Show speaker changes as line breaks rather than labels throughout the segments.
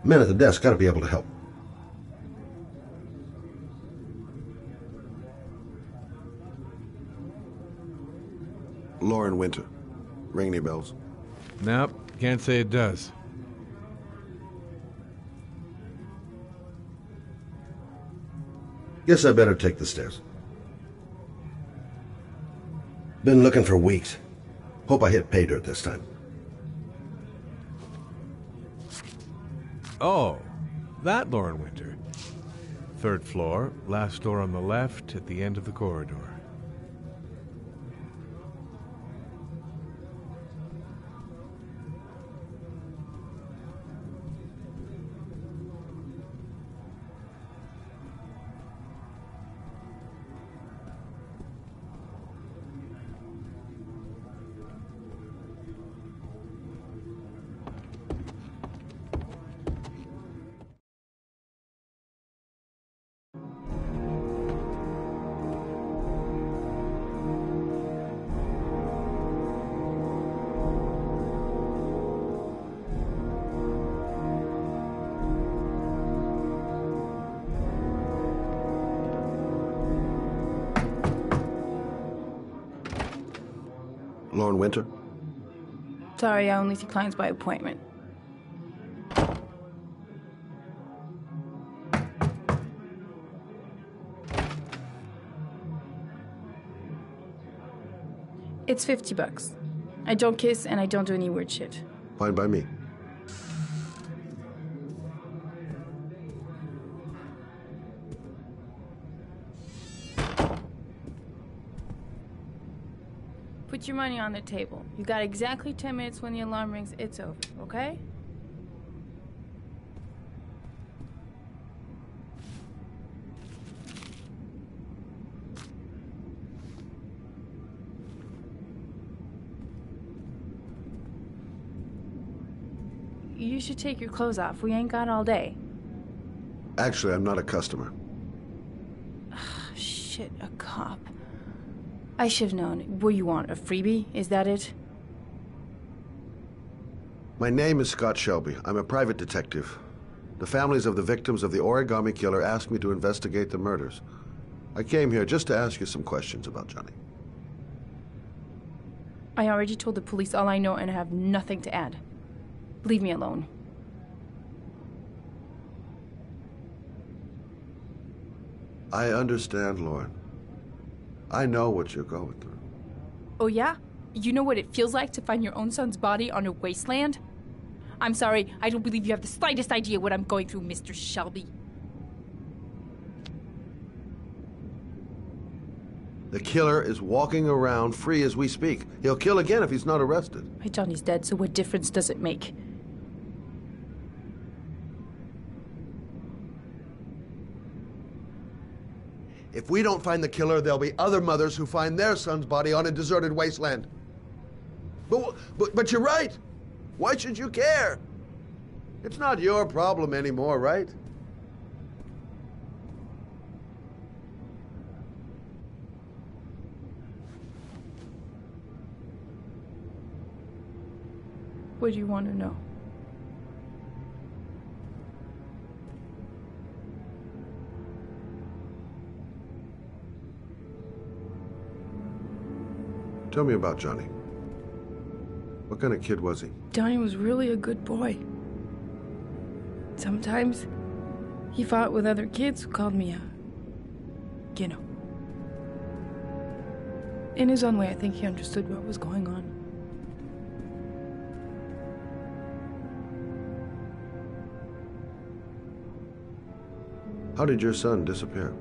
Men at the desk gotta be able to help.
Lauren Winter. Ring any bells?
Nope, can't say it does.
Guess I better take the stairs. Been looking for weeks. Hope I hit pay dirt this time.
Oh, that Lauren Winter. 3rd floor, last door on the left at the end of the corridor.
Lauren Winter?
Sorry, I only see clients by appointment. It's $50. I don't kiss and I don't do any weird shit.
Fine by me.
Put your money on the table. You got exactly 10 minutes. When the alarm rings, it's over, okay? You should take your clothes off. We ain't got all day.
Actually, I'm not a customer.
Shit, a cop. I should have known. What do you want, a freebie? Is that it?
My name is Scott Shelby. I'm a private detective. The families of the victims of the origami killer asked me to investigate the murders. I came here just to ask you some questions about Johnny.
I already told the police all I know and I have nothing to add. Leave me alone.
I understand, Lauren. I know what you're going through.
Oh yeah? You know what it feels like to find your own son's body on a wasteland? I'm sorry, I don't believe you have the slightest idea what I'm going through, Mr. Shelby.
The killer is walking around free as we speak. He'll kill again if he's not arrested.
My Johnny's dead, so what difference does it make?
If we don't find the killer, there'll be other mothers who find their son's body on a deserted wasteland. But you're right. Why should you care? It's not your problem anymore, right?
What do you want to know?
Tell me about Johnny. What kind of kid was he?
Johnny was really a good boy. Sometimes he fought with other kids who called me you know. In his own way, I think he understood what was going on.
How did your son disappear?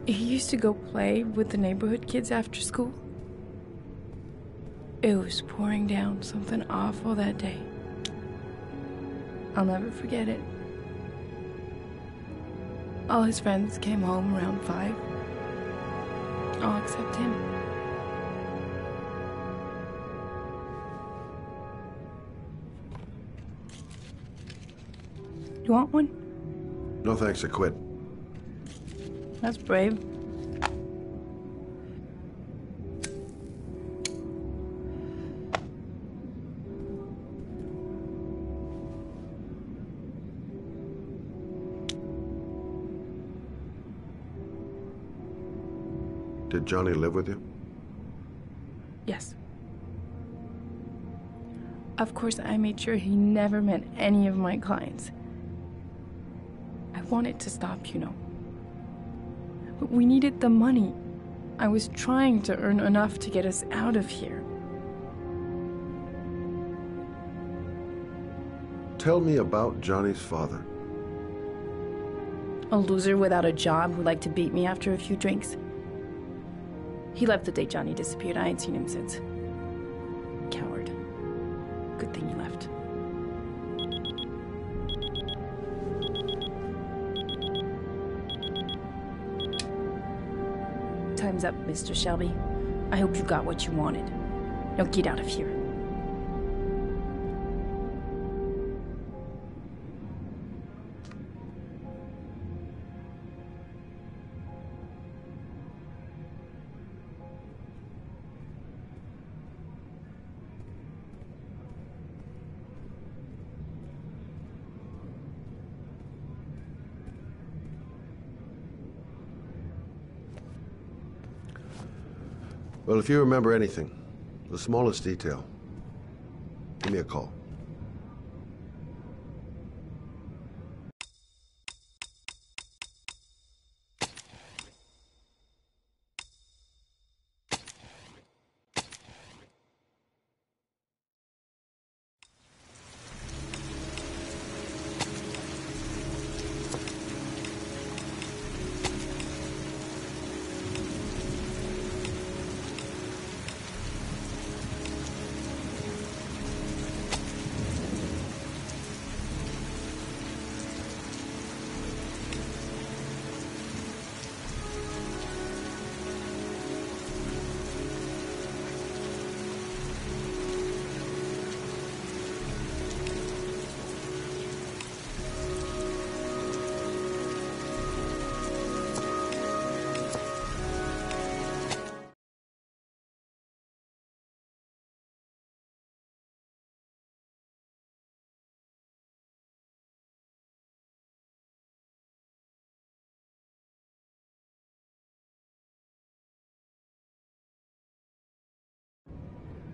He used to go play with the neighborhood kids after school. It was pouring down something awful that day. I'll never forget it. All his friends came home around 5. All except him. You want one?
No thanks, I quit.
That's brave.
Did Johnny live with you?
Yes. Of course, I made sure he never met any of my clients. I wanted to stop, you know. But we needed the money. I was trying to earn enough to get us out of here.
Tell me about Johnny's father.
A loser without a job who liked to beat me after a few drinks. He left the day Johnny disappeared. I ain't seen him since. Coward. Good thing he left. Time's up, Mr. Shelby. I hope you got what you wanted. Now get out of here.
Well, if you remember anything, the smallest detail, give me a call.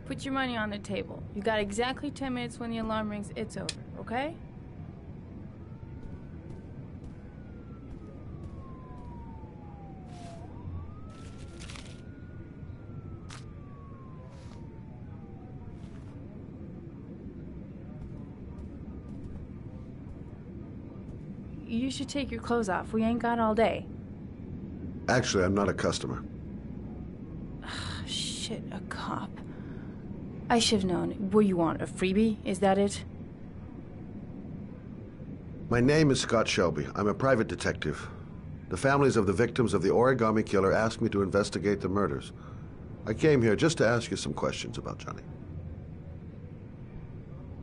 Put your money on the table. You got exactly 10 minutes. When the alarm rings, it's over, okay? You should take your clothes off. We ain't got all day.
Actually, I'm not a customer.
Shit, a cop. I should have known. What do you want, a freebie? Is that it?
My name is Scott Shelby. I'm a private detective. The families of the victims of the origami killer asked me to investigate the murders. I came here just to ask you some questions about Johnny.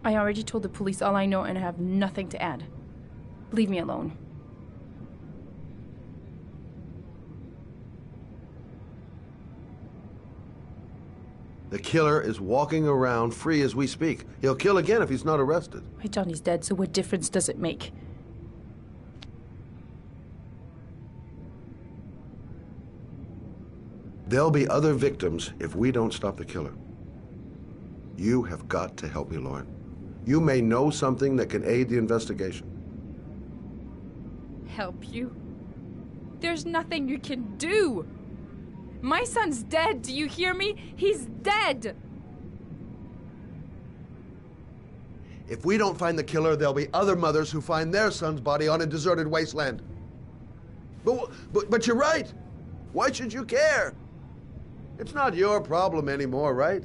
I already told the police all I know and have nothing to add. Leave me alone.
The killer is walking around free as we speak. He'll kill again if he's not arrested.
My Johnny's dead, so what difference does it make?
There'll be other victims if we don't stop the killer. You have got to help me, Lauren. You may know something that can aid the investigation.
Help you? There's nothing you can do. My son's dead. Do you hear me? He's dead.
If we don't find the killer, there'll be other mothers who find their son's body on a deserted wasteland. But you're right. Why should you care? It's not your problem anymore, right?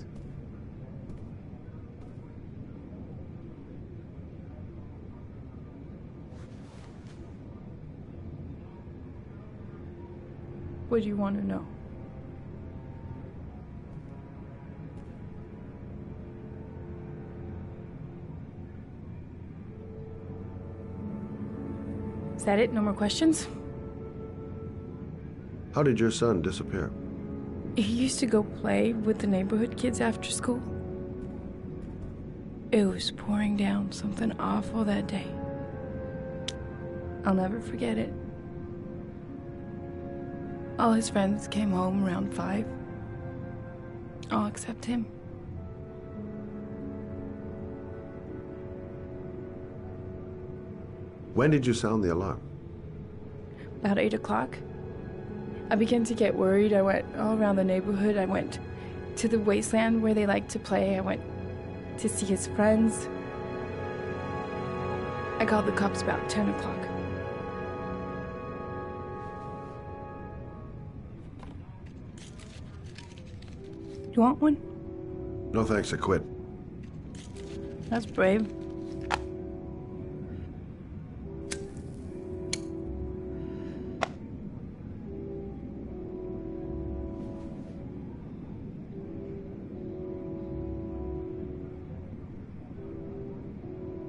What do you want to know? Is that it? No more questions?
How did your son disappear?
He used to go play with the neighborhood kids after school. It was pouring down something awful that day. I'll never forget it. All his friends came home around 5. All except him.
When did you sound the alarm?
About 8 o'clock. I began to get worried. I went all around the neighborhood. I went to the wasteland where they like to play. I went to see his friends. I called the cops about 10 o'clock. You want one?
No thanks, I quit.
That's brave.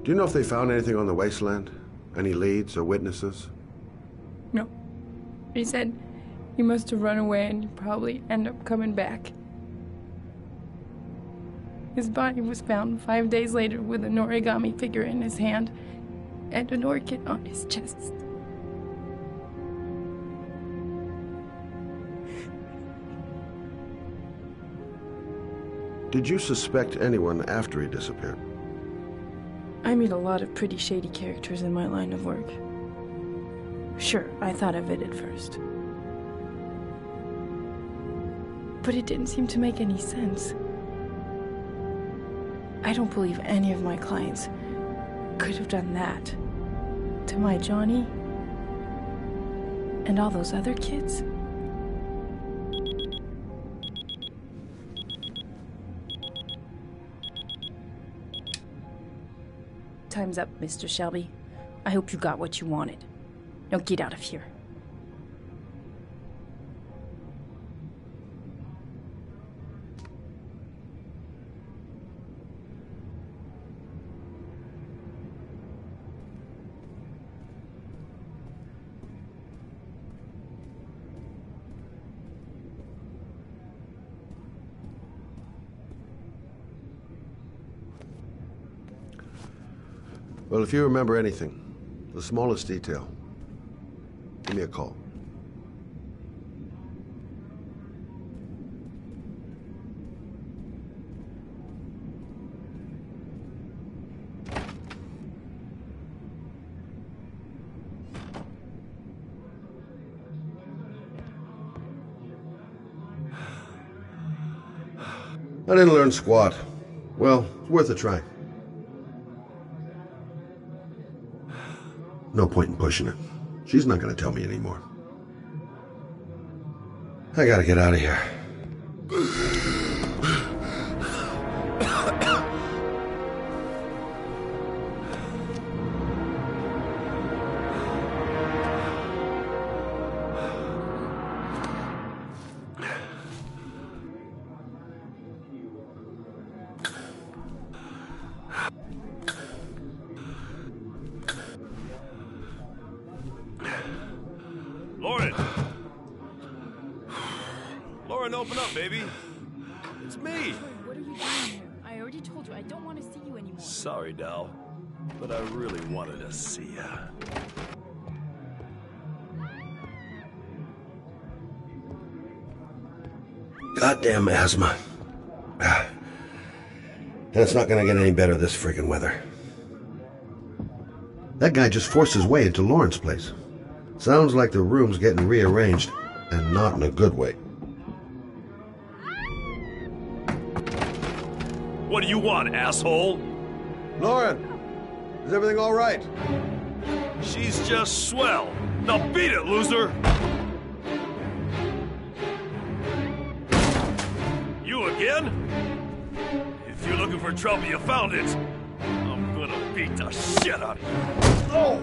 Do you know if they found anything on the wasteland? Any leads or witnesses?
No. He said he must have run away and he'd probably end up coming back. His body was found 5 days later with an origami figure in his hand and an orchid on his chest.
Did you suspect anyone after he disappeared?
I meet a lot of pretty shady characters in my line of work. Sure, I thought of it at first. But it didn't seem to make any sense. I don't believe any of my clients could have done that to my Johnny and all those other kids. Time's up, Mr. Shelby. I hope you got what you wanted. Now get out of here.
Well, if you remember anything, the smallest detail, give me a call. I didn't learn squat. Well, it's worth a try. No point in pushing it. She's not going to tell me anymore. I gotta get out of here.
Lauren, open up, baby. It's me.
What are you doing here? I already told you I don't want to see you anymore.
Sorry, Dal, but I really wanted to see ya.
Goddamn asthma. And it's not gonna get any better this friggin' weather. That guy just forced his way into Lauren's place. Sounds like the room's getting rearranged, and not in a good way.
What do you want, asshole?
Lauren, is everything all right?
She's just swell. Now beat it, loser! You again? If you're looking for trouble, you found it. I'm gonna beat the shit out of you. Oh!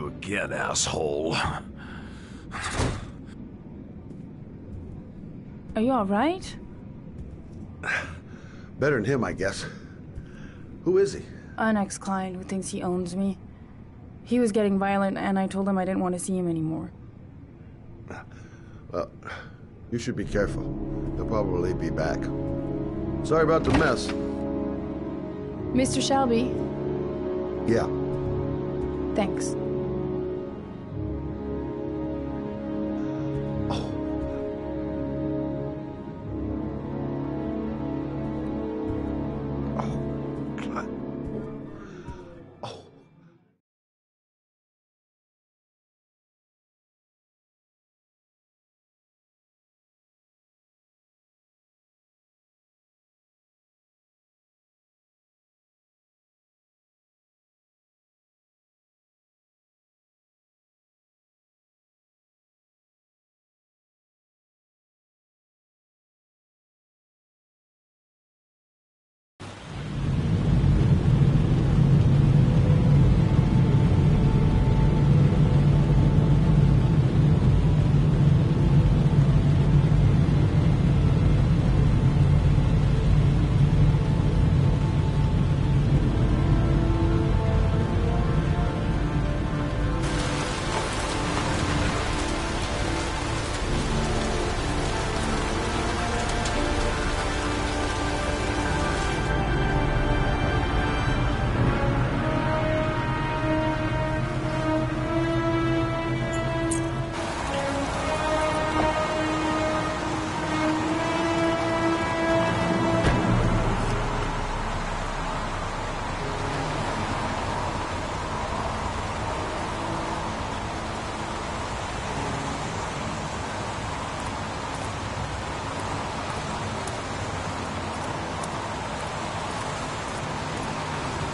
you again, asshole.
Are you alright?
Better than him, I guess. Who is he?
An ex-client who thinks he owns me. He was getting violent, and I told him I didn't want to see him anymore.
Well, you should be careful. He'll probably be back. Sorry about the mess.
Mr. Shelby,
Yeah.
thanks.
God. Oh.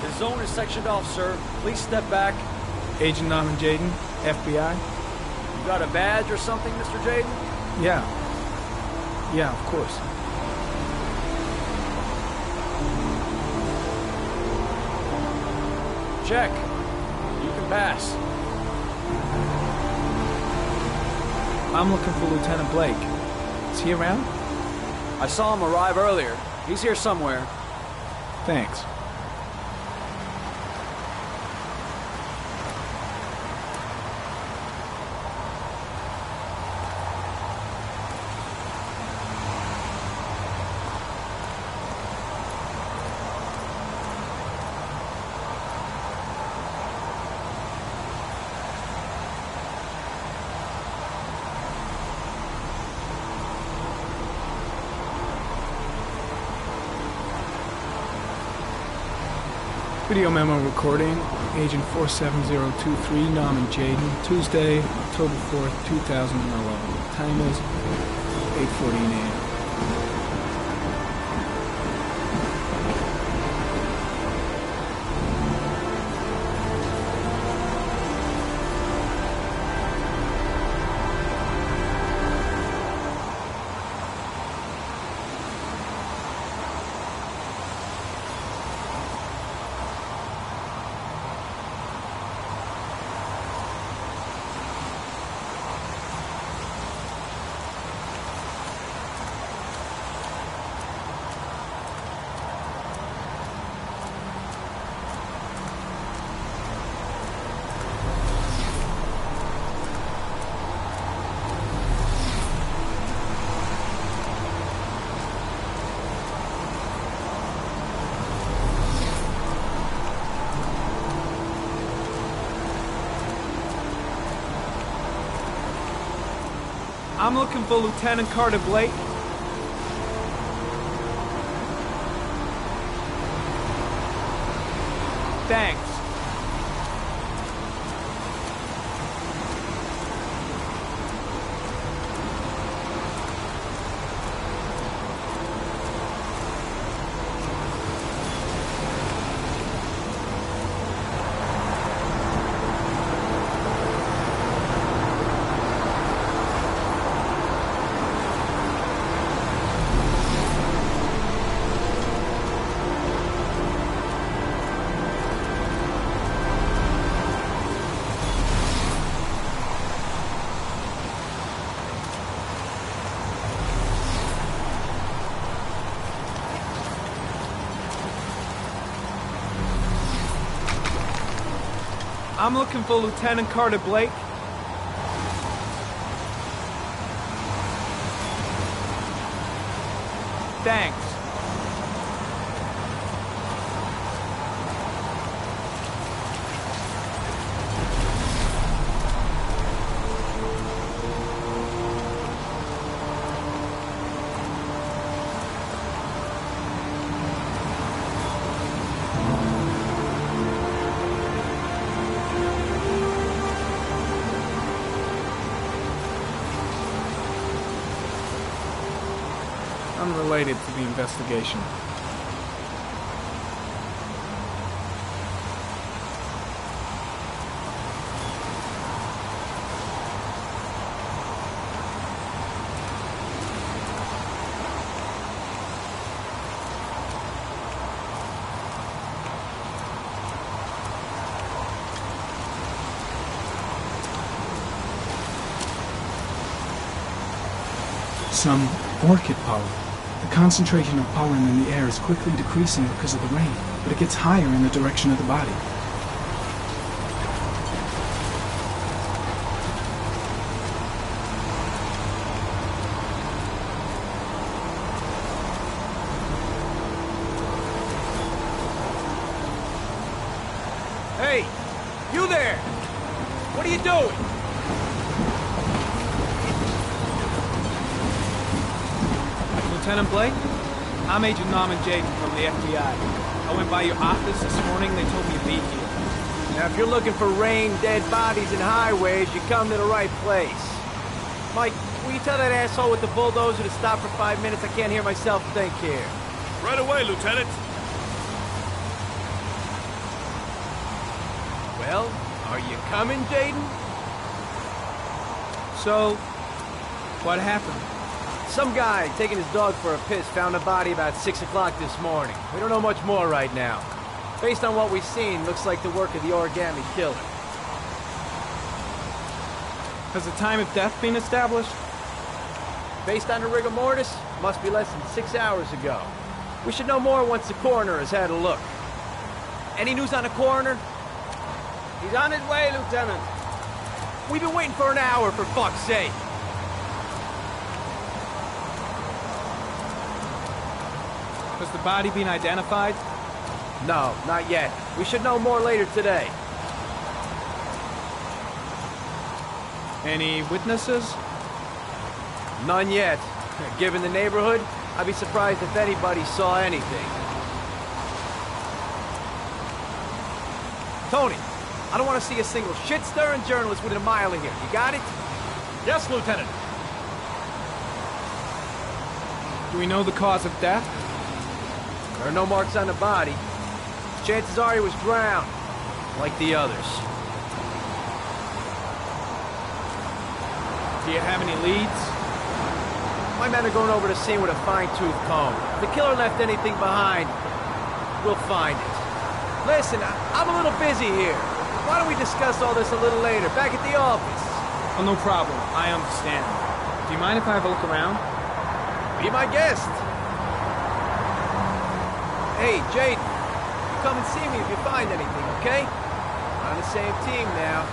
The zone is sectioned off, sir. Please step back.
Agent Norman Jaden, FBI?
You got a badge or something, Mr. Jaden?
Yeah. Yeah, of course.
Check. You can pass.
I'm looking for Lieutenant Blake. Is he around?
I saw him arrive earlier. He's here somewhere.
Thanks. Video memo recording, Agent 47023, Norman Jaden, Tuesday, October 4th, 2011. Time is 8:14 a.m. I'm looking for Lieutenant Carter Blake. Thanks. I'm looking for Lieutenant Carter Blake. Thanks. Unrelated to the investigation.
Some orchid pollen. The concentration of pollen in the air is quickly decreasing because of the rain, but it gets higher in the direction of the body.
Hey! You there! What are you doing?
Lieutenant Blake? I'm Agent Norman Jaden from the FBI. I went by your office this morning, they told me to be here.
Now, if you're looking for rain, dead bodies, and highways, you come to the right place. Mike, will you tell that asshole with the bulldozer to stop for 5 minutes? I can't hear myself think here.
Right away, Lieutenant.
Well, are you coming, Jaden?
So, what happened?
Some guy taking his dog for a piss found a body about 6 o'clock this morning. We don't know much more right now. Based on what we've seen, looks like the work of the origami killer.
Has the time of death been established?
Based on the rigor mortis, must be less than 6 hours ago. We should know more once the coroner has had a look. Any news on the coroner? He's on his way, Lieutenant. We've been waiting for an hour, for fuck's sake.
Has the body been identified?
No, not yet. We should know more later today.
Any witnesses?
None yet. Given the neighborhood, I'd be surprised if anybody saw anything. Tony, I don't want to see a single shit-stirring journalist within a mile of here. You got it?
Yes, Lieutenant.
Do we know the cause of death?
There are no marks on the body. Chances are he was drowned, like the others.
Do you have any leads?
My men are going over the scene with a fine-tooth comb. If the killer left anything behind, we'll find it. Listen, I'm a little busy here. Why don't we discuss all this a little later, back at the office?
Oh, no problem. I understand. Do you mind if I have a look around?
Be my guest. Hey, Jaden, you come and see me if you find anything, okay? We're on the same team now.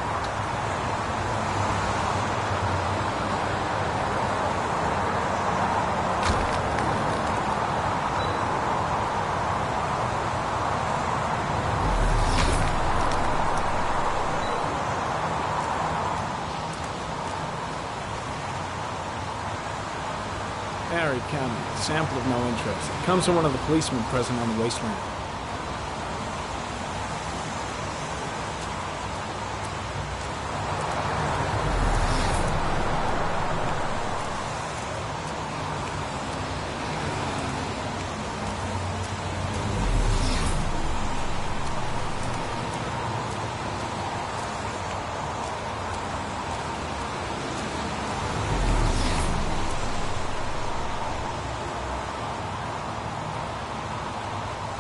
Harry County. Sample of no interest. It comes from one of the policemen present on the wasteland.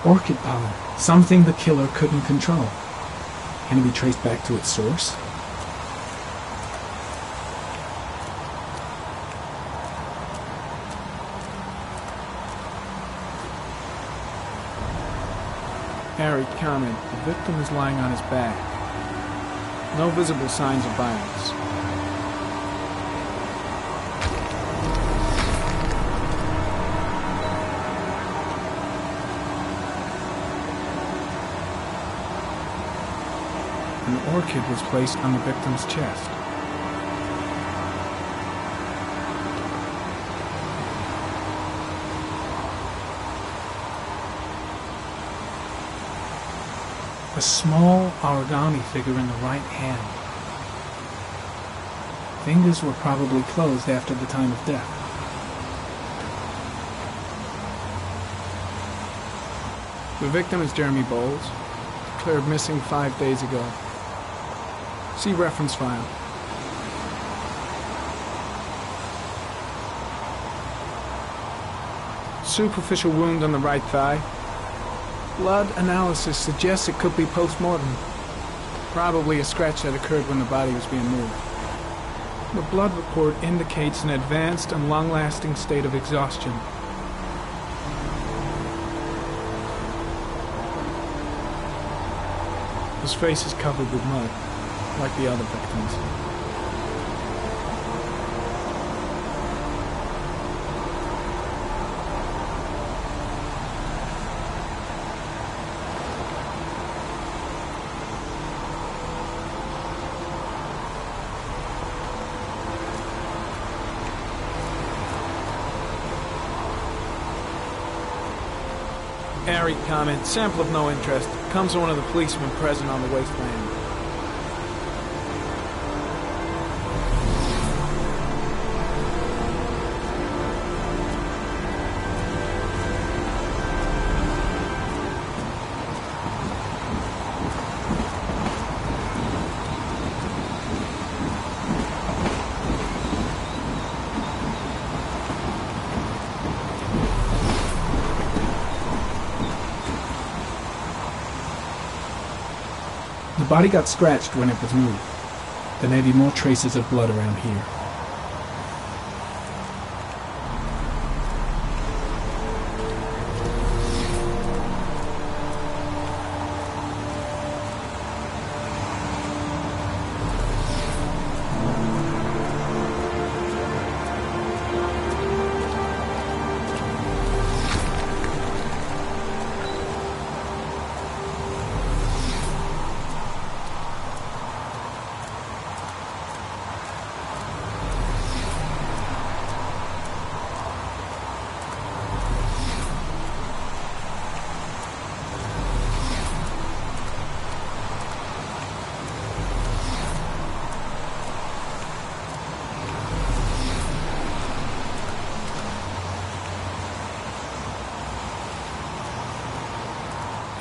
Orchid pollen. Something the killer couldn't control. Can it be traced back to its source?
Harry commented, the victim is lying on his back.
No visible signs of violence. An orchid was placed on the victim's chest. A small origami figure in the right hand. Fingers were probably closed after the time of death. The victim is Jeremy Bowles, declared missing 5 days ago. See reference file. Superficial wound on the right thigh. Blood analysis suggests it could be post-mortem. Probably a scratch that occurred when the body was being moved. The blood report indicates an advanced and long-lasting state of exhaustion. His face is covered with mud, like the other victims. Airy comment, sample of no interest. Comes from one of the policemen present on the wasteland. The body got scratched when it was moved. There may be more traces of blood around here.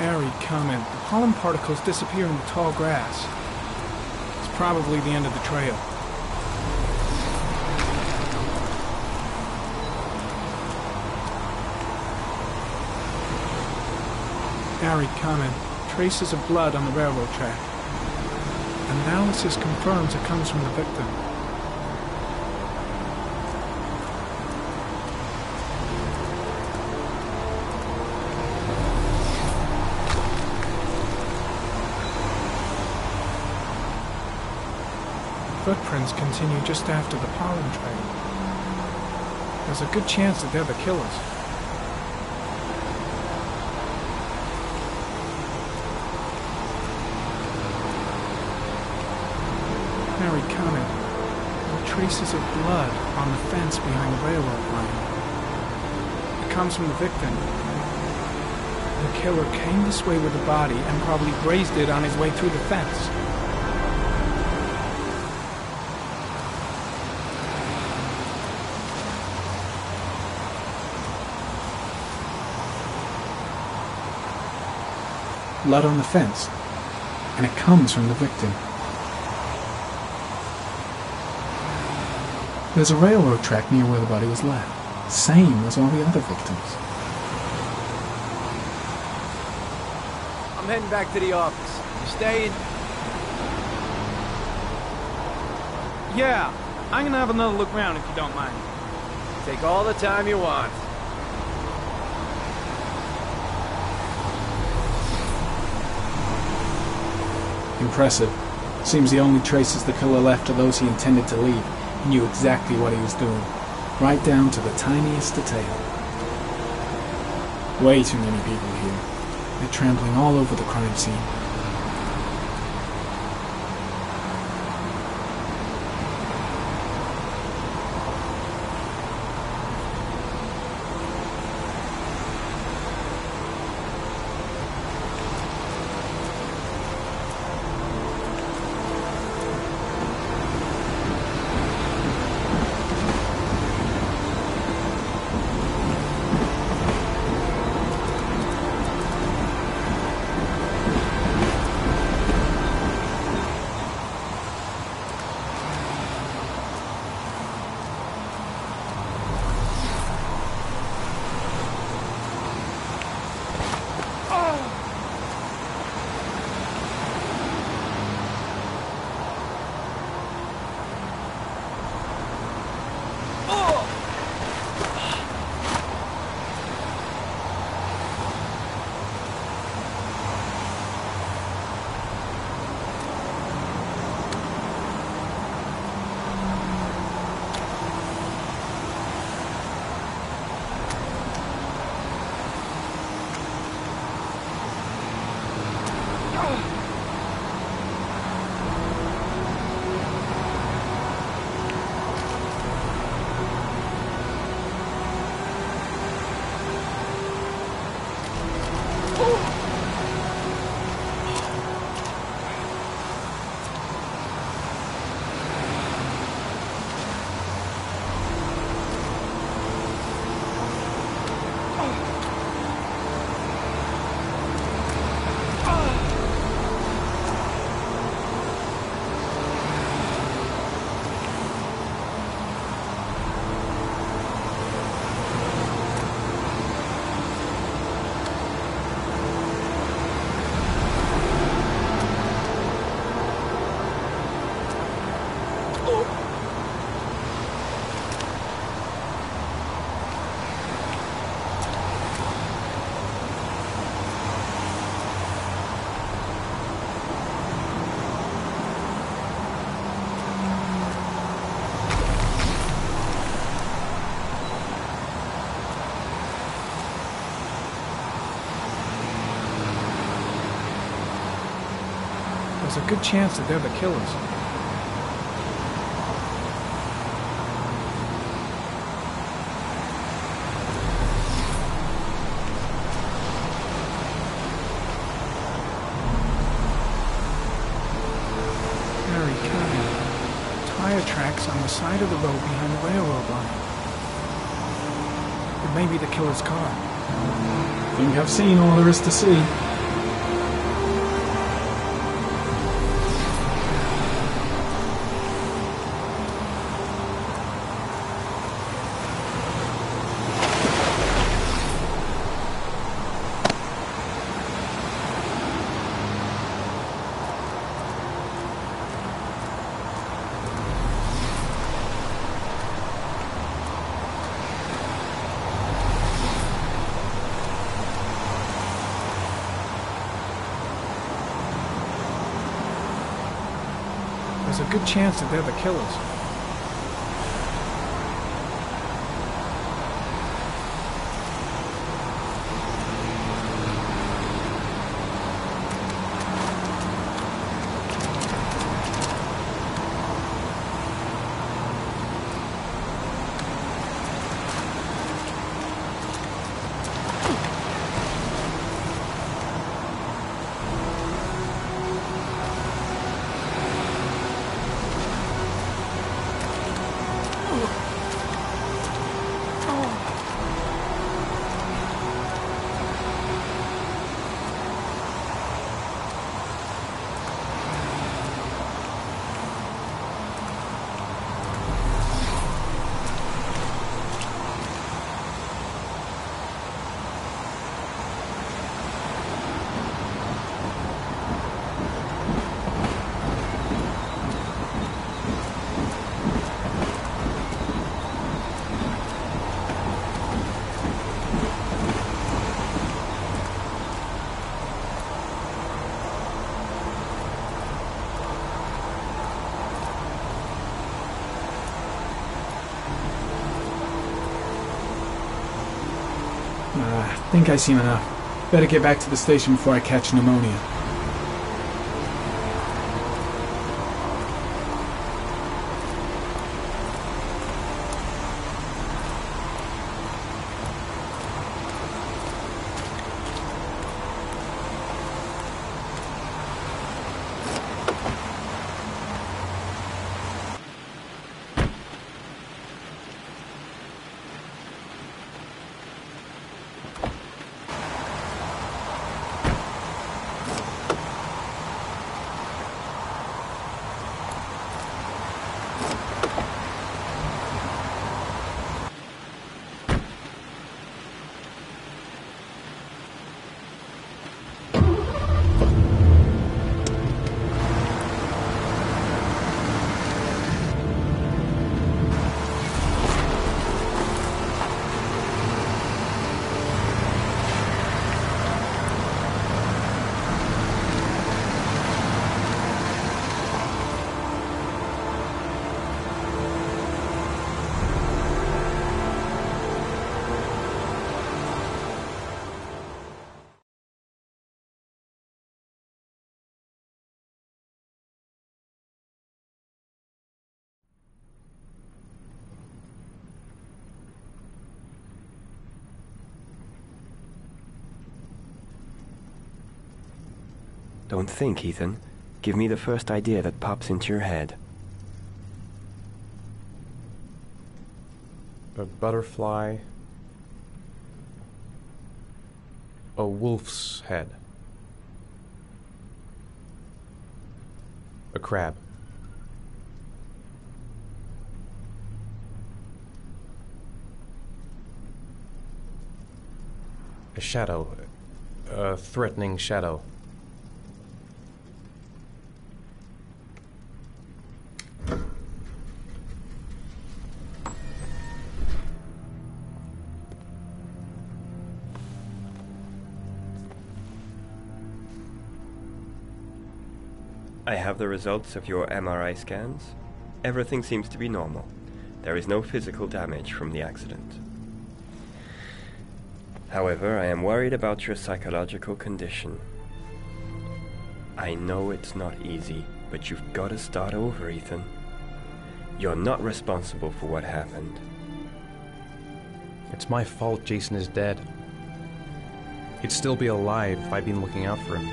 Airy comment. The pollen particles disappear in the tall grass. It's probably the end of the trail. Airy comment. Traces of blood on the railroad track. Analysis confirms it comes from the victim. Footprints continue just after the pollen trail. There's a good chance that they're the killers. Mary comment. There are traces of blood on the fence behind the railroad line. It comes from the victim. The killer came this way with the body and probably grazed it on his way through the fence. Blood on the fence, and it comes from the victim. There's a railroad track near where the body was left, same as all the other victims.
I'm heading back to the office. You staying?
Yeah, I'm gonna have another look around if you don't mind.
Take all the time you want.
Impressive. Seems the only traces the killer left are those he intended to leave. He knew exactly what he was doing, right down to the tiniest detail. Way too many people here. They're trampling all over the crime scene. There's a good chance that they're the killers. Very curious. Tire tracks on the side of the road behind the railroad line. It may be the killer's car. I think I've seen all there is to see. There's a good chance that they're the killers. I think I've seen enough. Better get back to the station before I catch pneumonia.
Don't think, Ethan. Give me the first idea that pops into your head.
A butterfly. A wolf's head. A crab. A shadow. A threatening shadow.
I have the results of your MRI scans. Everything seems to be normal. There is no physical damage from the accident. However, I am worried about your psychological condition. I know it's not easy, but you've got to start over, Ethan. You're not responsible for what happened.
It's my fault Jason is dead. He'd still be alive if I'd been looking out for him.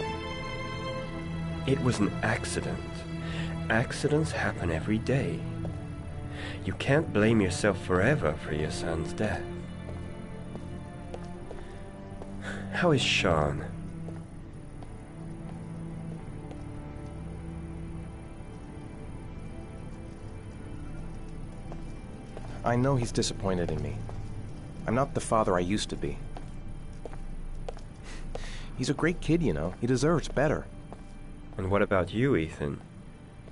It was an accident. Accidents happen every day. You can't blame yourself forever for your son's death. How is Sean?
I know he's disappointed in me. I'm not the father I used to be. He's a great kid, you know. He deserves better.
And what about you, Ethan?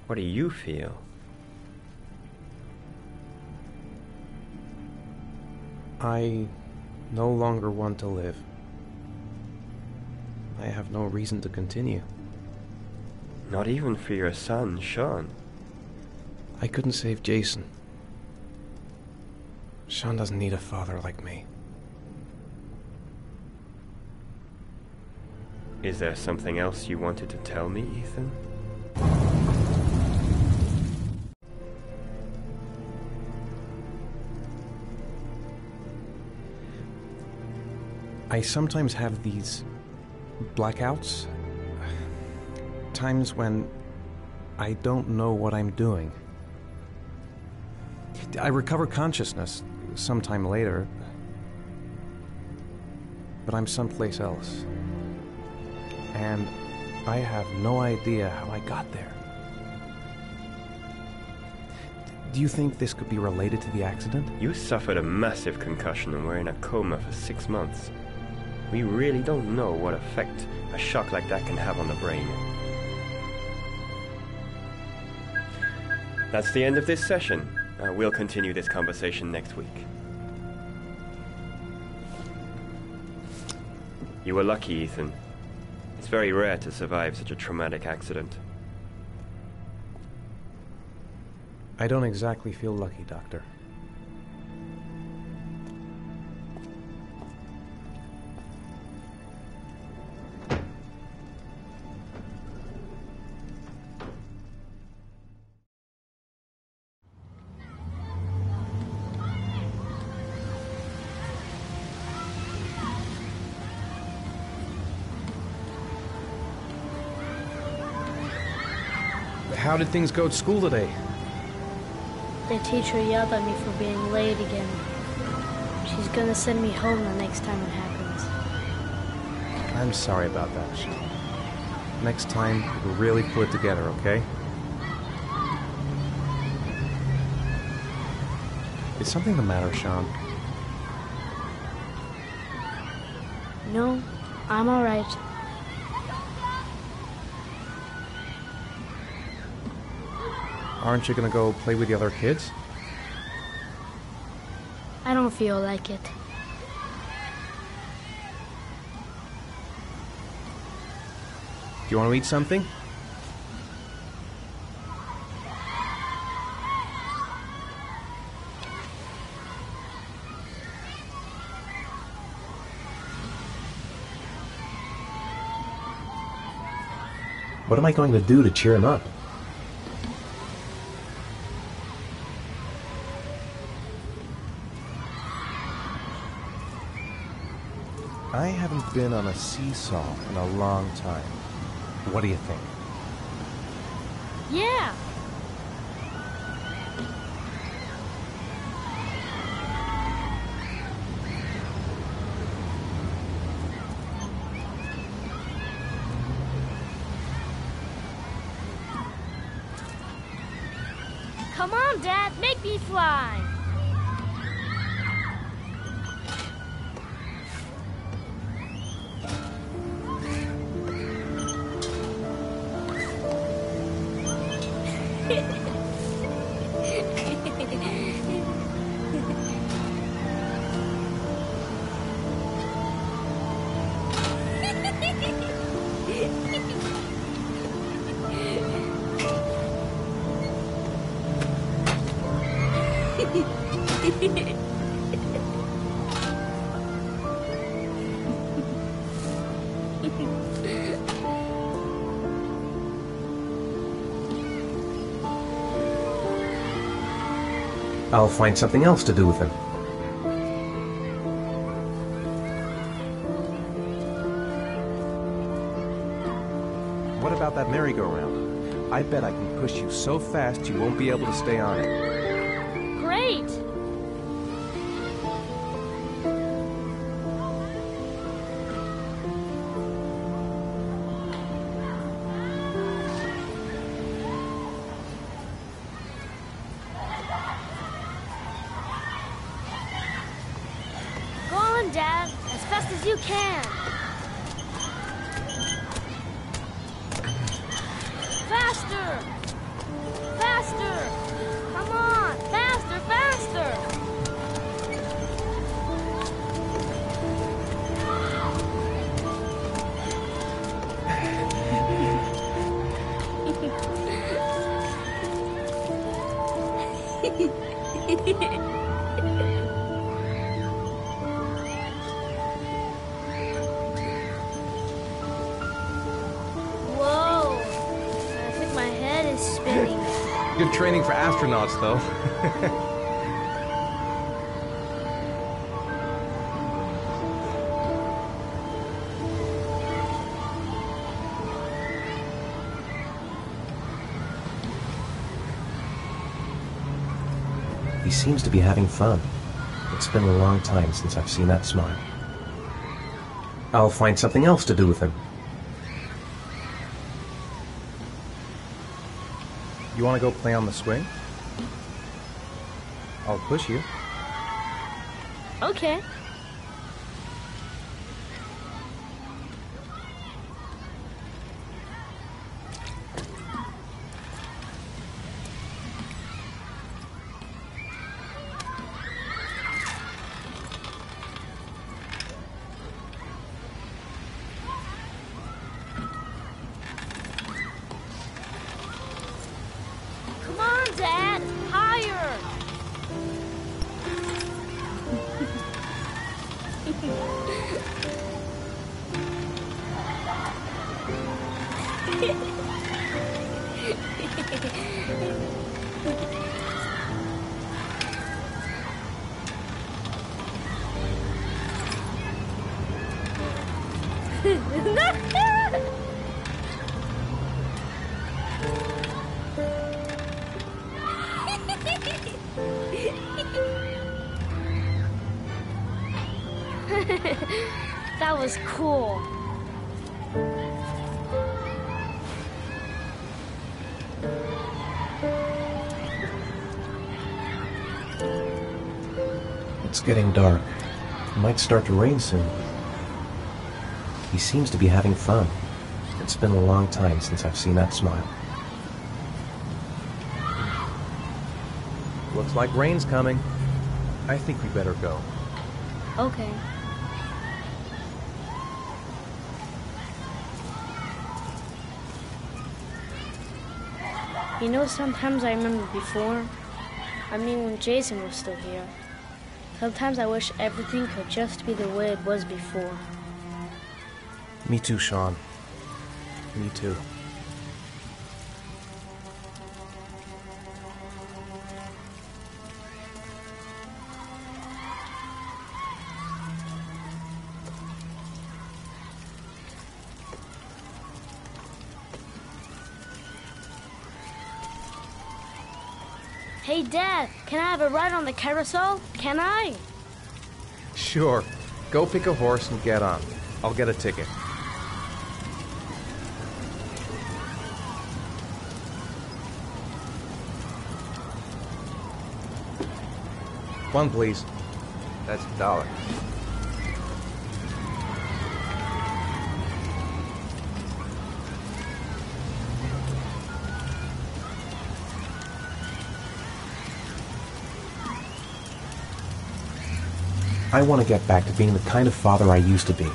What do you feel?
I no longer want to live. I have no reason to continue.
Not even for your son, Sean.
I couldn't save Jason. Sean doesn't need a father like me.
Is there something else you wanted to tell me, Ethan?
I sometimes have these blackouts. Times when I don't know what I'm doing. I recover consciousness sometime later, but I'm someplace else. And I have no idea how I got there. Do you think this could be related to the accident?
You suffered a massive concussion and were in a coma for 6 months. We really don't know what effect a shock like that can have on the brain. That's the end of this session. We'll continue this conversation next week. You were lucky, Ethan. It's very rare to survive such a traumatic accident.
I don't exactly feel lucky, Doctor. how did things go at school today?
The teacher yelled at me for being late again. She's gonna send me home the next time it happens.
I'm sorry about that, Sean. Next time, we'll really put it together, okay? Is something the matter, Sean?
No, I'm alright.
Aren't you gonna go play with the other kids?
I don't feel like it.
Do you want to eat something?
What am I going to do to cheer him up?
I haven't been on a seesaw in a long time. What do you think?
Yeah! Come on, Dad, make me fly!
I'll find something else to do with him.
What about that merry-go-round? I bet I can push you so fast you won't be able to stay on it.
Great! Go on, Dad, as fast as you can. Faster! Faster! Come on! Faster, faster! Whoa! I think my head is spinning.
Good training for astronauts, though.
He seems to be having fun. It's been a long time since I've seen that smile. I'll find something else to do with him.
You want to go play on the swing? I'll push you.
Okay. Come on, Dad! Higher! That was cool.
It's getting dark. It might start to rain soon. He seems to be having fun. It's been a long time since I've seen that smile.
Looks like rain's coming. I think we better go.
Okay. You know, sometimes I remember before. I mean, when Jason was still here. Sometimes I wish everything could just be the way it was before.
Me too, Sean. Me too.
Hey, Dad, can I have a ride on the carousel? Can I?
Sure. Go pick a horse and get on. I'll get a ticket. One, please. That's $1.
I want to get back to being the kind of father I used to be.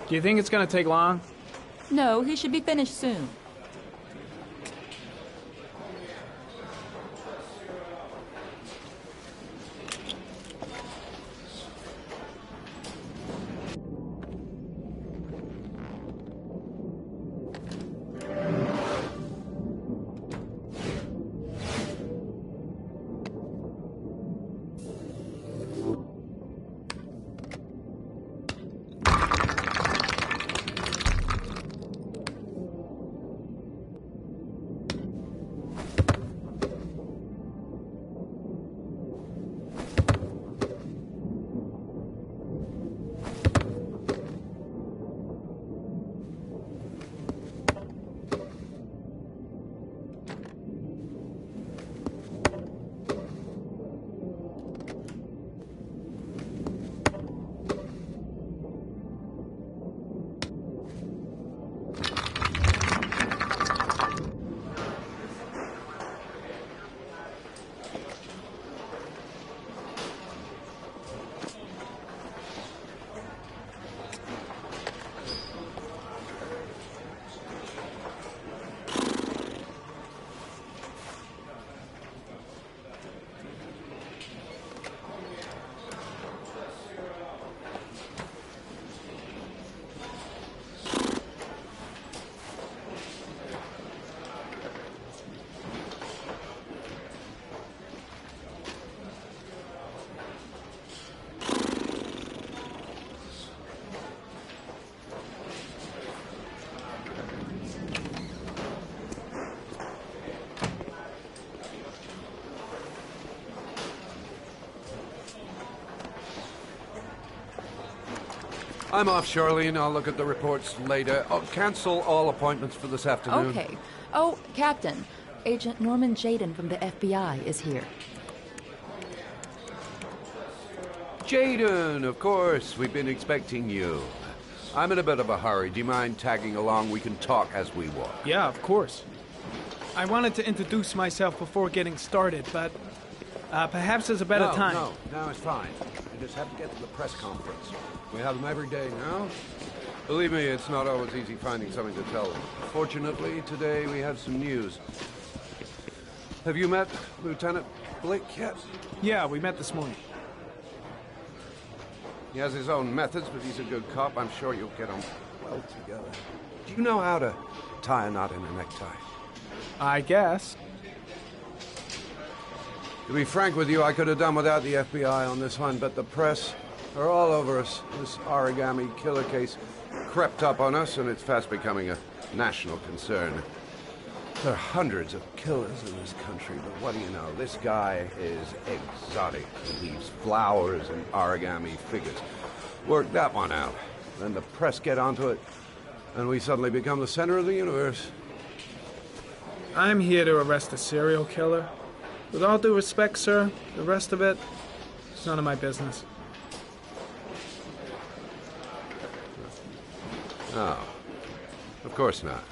Do you think it's gonna take long?
No, he should be finished soon.
I'm off, Charlene. I'll look at the reports later. Oh, cancel all appointments for this afternoon.
Okay. Oh, Captain. Agent Norman Jaden from the FBI is here.
Jaden, of course. We've been expecting you. I'm in a bit of a hurry. Do you mind tagging along? We can talk as we walk.
Yeah, of course. I wanted to introduce myself before getting started, but perhaps there's a better time.
No, it's fine. I just have to get to the press conference. We have them every day now. Believe me, it's not always easy finding something to tell them. Fortunately, today we have some news. Have you met Lieutenant Blake yet?
Yeah, we met this morning.
He has his own methods, but he's a good cop. I'm sure you'll get on well together. Do you know how to tie a knot in a necktie?
I guess.
To be frank with you, I could have done without the FBI on this one, but the press are all over us. This origami killer case crept up on us, and it's fast becoming a national concern. There are hundreds of killers in this country, but what do you know? This guy is exotic. He leaves flowers and origami figures. Work that one out. Then the press get onto it, and we suddenly become the center of the universe.
I'm here to arrest a serial killer. With all due respect, sir, the rest of it, it's none of my business.
No, of course not.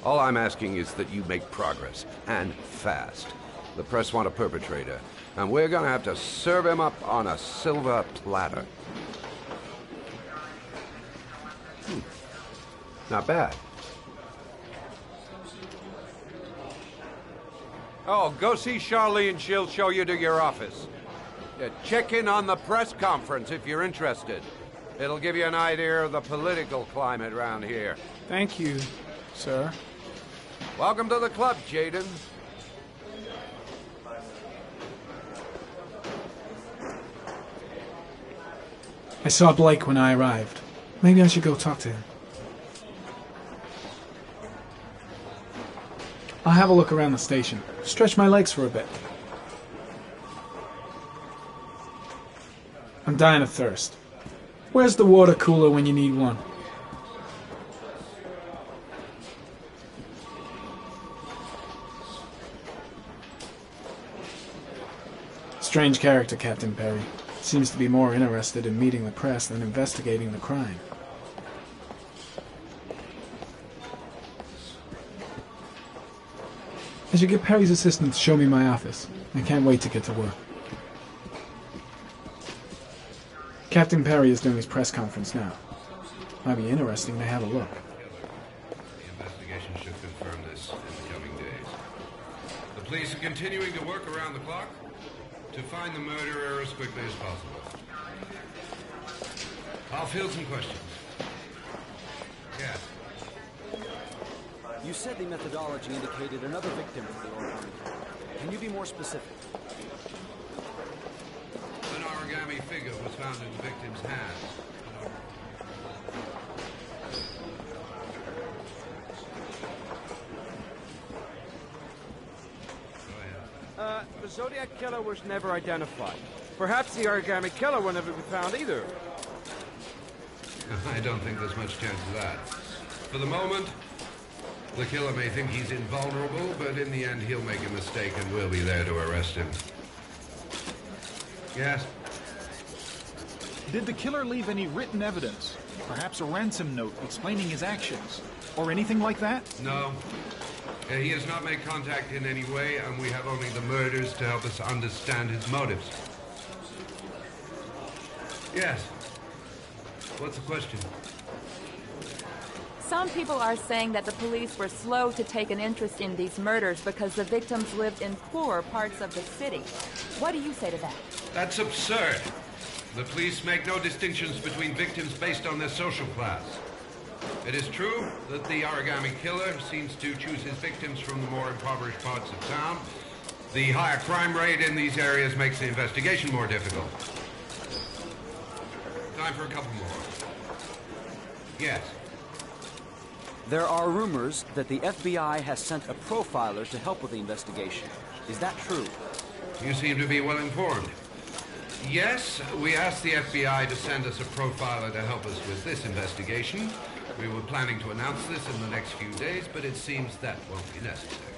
All I'm asking is that you make progress, and fast. The press want a perpetrator, and we're gonna have to serve him up on a silver platter. Not bad. Oh, go see Charlene. She'll show you to your office. Check in on the press conference if you're interested. It'll give you an idea of the political climate around here.
Thank you, sir.
Welcome to the club, Jaden.
I saw Blake when I arrived. Maybe I should go talk to him. I'll have a look around the station. Stretch my legs for a bit. I'm dying of thirst. Where's the water cooler when you need one? Strange character, Captain Perry. Seems to be more interested in meeting the press than investigating the crime. I should get Perry's assistant to show me my office. I can't wait to get to work. Captain Perry is doing his press conference now. Might be interesting to have a look.
The investigation should confirm this in the coming days. The police are continuing to work around the clock to find the murderer as quickly as possible. I'll field some questions. Yes.
You said the methodology indicated another victim for the origami. Can you be more specific?
An origami figure was found in the victim's hand.
The Zodiac Killer was never identified. Perhaps the origami killer will never be found either.
I don't think there's much chance of that. For the moment, the killer may think he's invulnerable, but in the end he'll make a mistake and we'll be there to arrest him. Yes?
Did the killer leave any written evidence? Perhaps a ransom note explaining his actions? Or anything like that?
No. He has not made contact in any way, and we have only the murders to help us understand his motives. Yes. What's the question?
Some people are saying that the police were slow to take an interest in these murders because the victims lived in poorer parts of the city. What do you say to that?
That's absurd. The police make no distinctions between victims based on their social class. It is true that the origami killer seems to choose his victims from the more impoverished parts of town. The higher crime rate in these areas makes the investigation more difficult. Time for a couple more. Yes.
There are rumors that the FBI has sent a profiler to help with the investigation. Is that true?
You seem to be well informed. Yes, we asked the FBI to send us a profiler to help us with this investigation. We were planning to announce this in the next few days, but it seems that won't be necessary.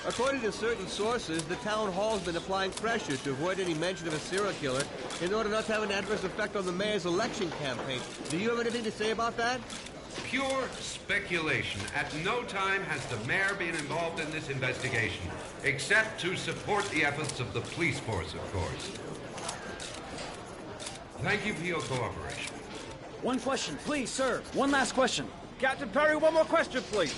According to certain sources, the town hall's been applying pressure to avoid any mention of a serial killer in order not to have an adverse effect on the mayor's election campaign. Do you have anything to say about that?
Pure speculation. At no time has the mayor been involved in this investigation, except to support the efforts of the police force, of course. Thank you for your cooperation.
One question, please, sir. One last question.
Captain Perry, one more question, please.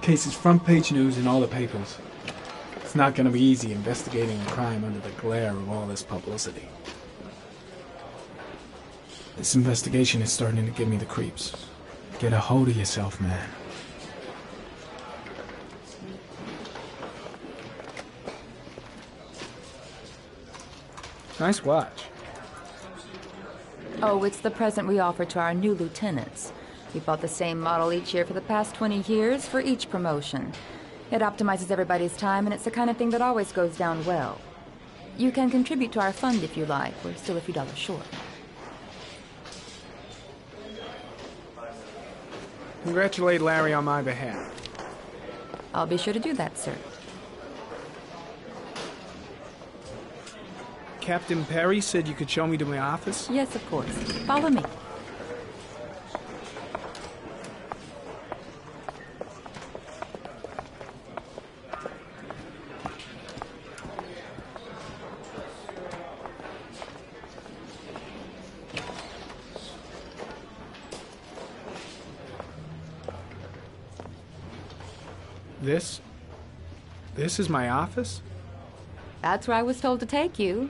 Case is front page news in all the papers. It's not going to be easy investigating a crime under the glare of all this publicity. This investigation is starting to give me the creeps. Get a hold of yourself, man. Nice watch.
Oh, it's the present we offer to our new lieutenants. We bought the same model each year for the past 20 years for each promotion. It optimizes everybody's time, and it's the kind of thing that always goes down well. You can contribute to our fund if you like. We're still a few dollars short.
Congratulate Larry on my behalf.
I'll be sure to do that, sir.
Captain Perry said you could show me to my office?
Yes, of course. Follow me.
This is my office?
That's where I was told to take you.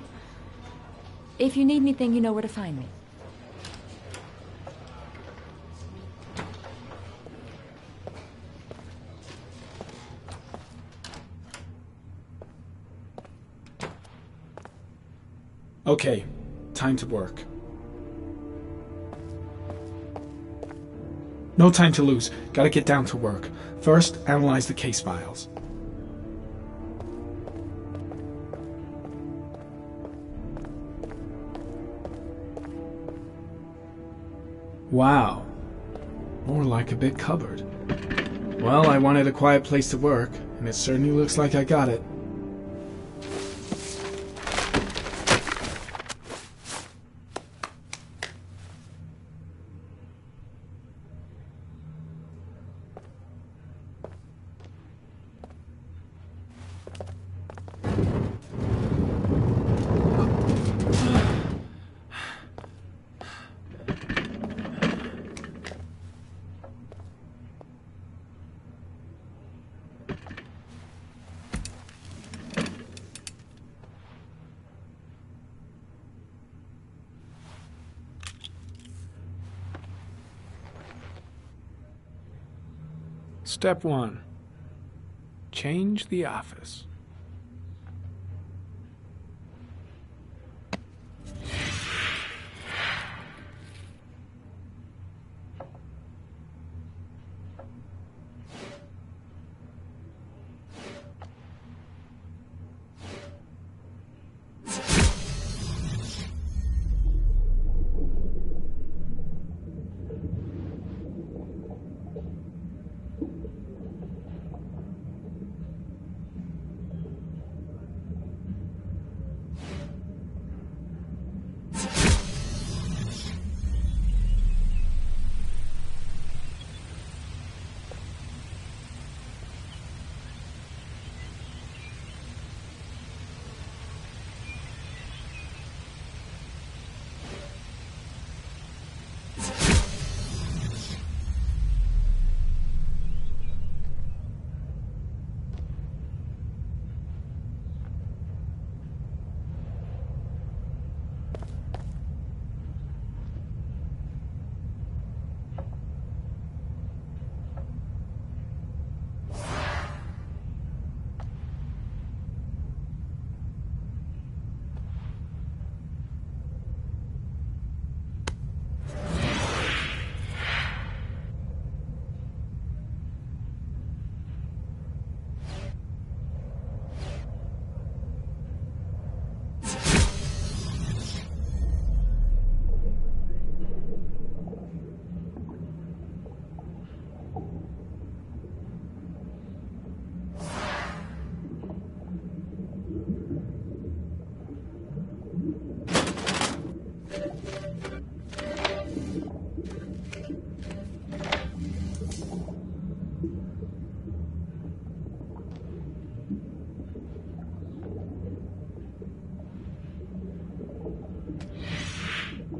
If you need anything, you know where to find me.
Okay, time to work. No time to lose. Gotta get down to work. First, analyze the case files. Wow. More like a big cupboard. Well, I wanted a quiet place to work, and it certainly looks like I got it. Step 1. Change the office.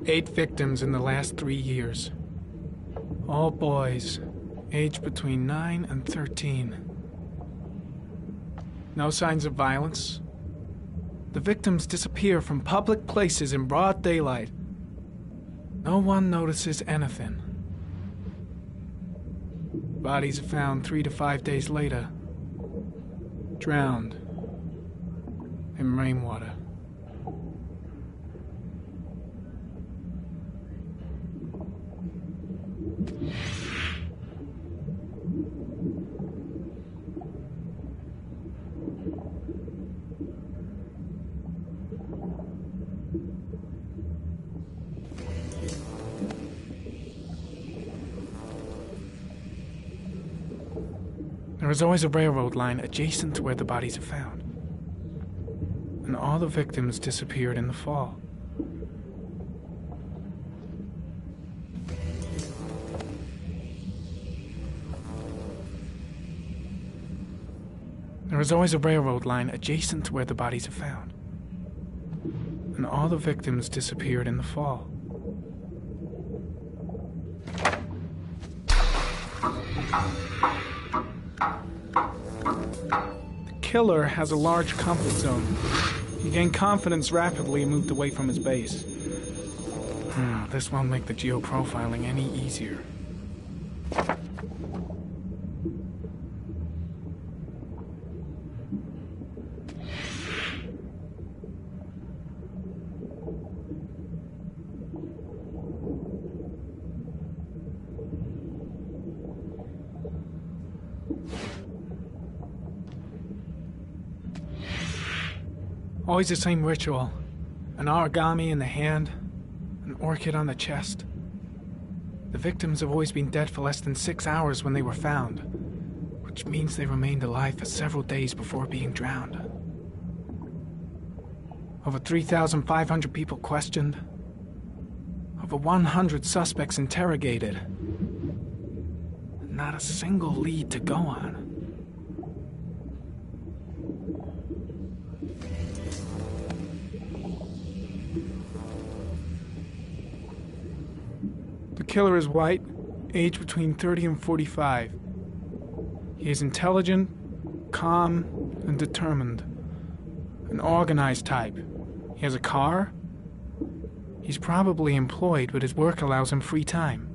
Eight victims in the last 3 years. All boys, aged between 9 and 13. No signs of violence. The victims disappear from public places in broad daylight. No one notices anything. Bodies are found 3 to 5 days later, drowned in rainwater. There is always a railroad line adjacent to where the bodies are found. And all the victims disappeared in the fall. There is always a railroad line adjacent to where the bodies are found. And all the victims disappeared in the fall. The killer has a large comfort zone. He gained confidence rapidly and moved away from his base. This won't make the geoprofiling any easier. Always the same ritual. An origami in the hand, an orchid on the chest. The victims have always been dead for less than 6 hours when they were found, which means they remained alive for several days before being drowned. Over 3,500 people questioned. Over 100 suspects interrogated. Not a single lead to go on. The killer is white, aged between 30 and 45. He is intelligent, calm, and determined. An organized type. He has a car. He's probably employed, but his work allows him free time.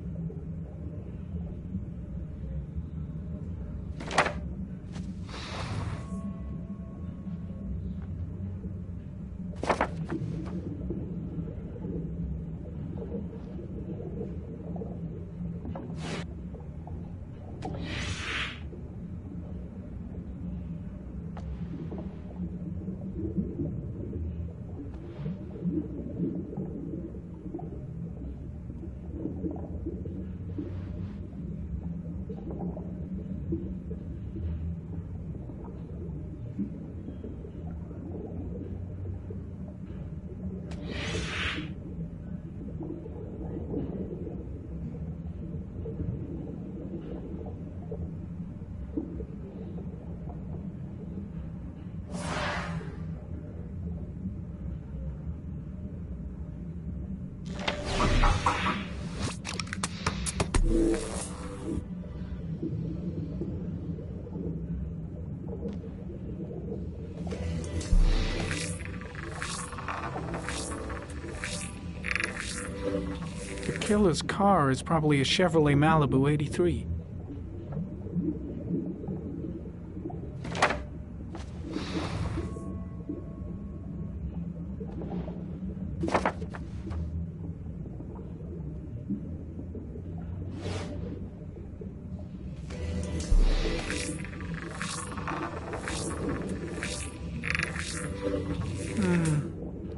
The killer's car is probably a Chevrolet Malibu 83.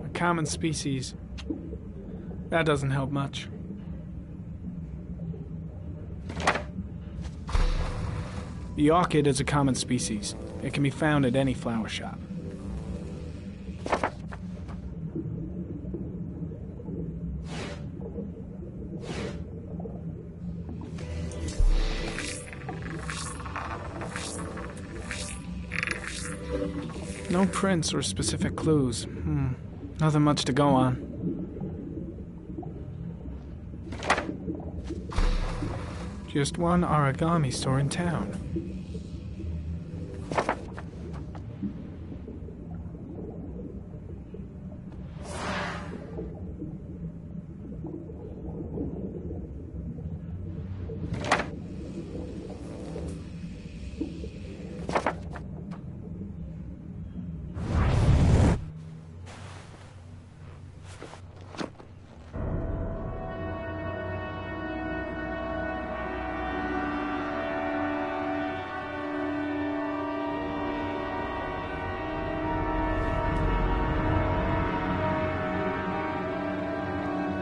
A common species. That doesn't help much. The orchid is a common species. It can be found at any flower shop. No prints or specific clues. Nothing much to go on. Just one origami store in town.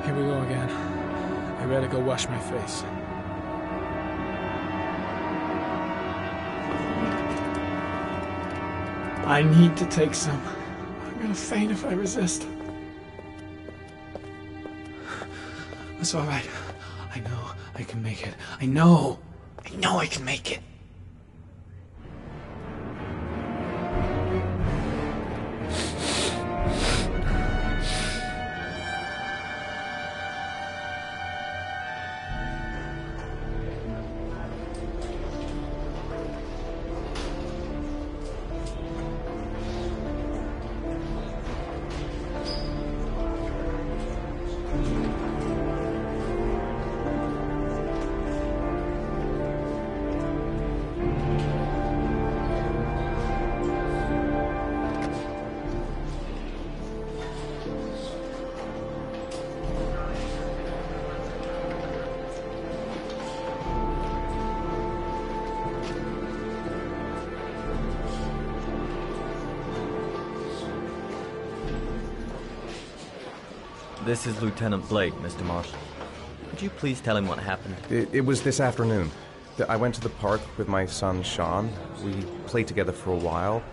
Here we go again. I better go wash my face. I need to take some. I'm gonna faint if I resist. It's all right. I know I can make it. I know I can make it.
This is Lieutenant Blake, Mr. Marshall. Could you please tell him what happened?
It was this afternoon. I went to the park with my son, Sean. We played together for a while,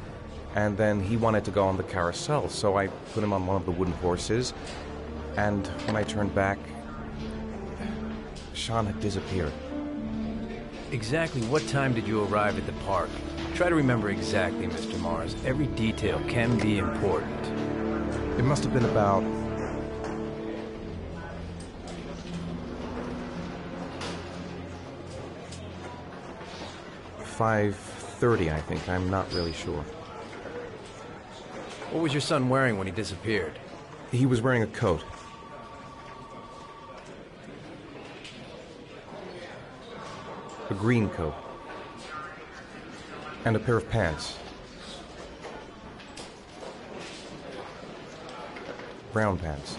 and then he wanted to go on the carousel, so I put him on one of the wooden horses, and when I turned back, Sean had disappeared.
Exactly what time did you arrive at the park? Try to remember exactly, Mr. Mars. Every detail can be important.
It must have been about... $5:30, I think. I'm not really sure.
What was your son wearing when he disappeared?
He was wearing a coat. A green coat. And a pair of pants. Brown pants.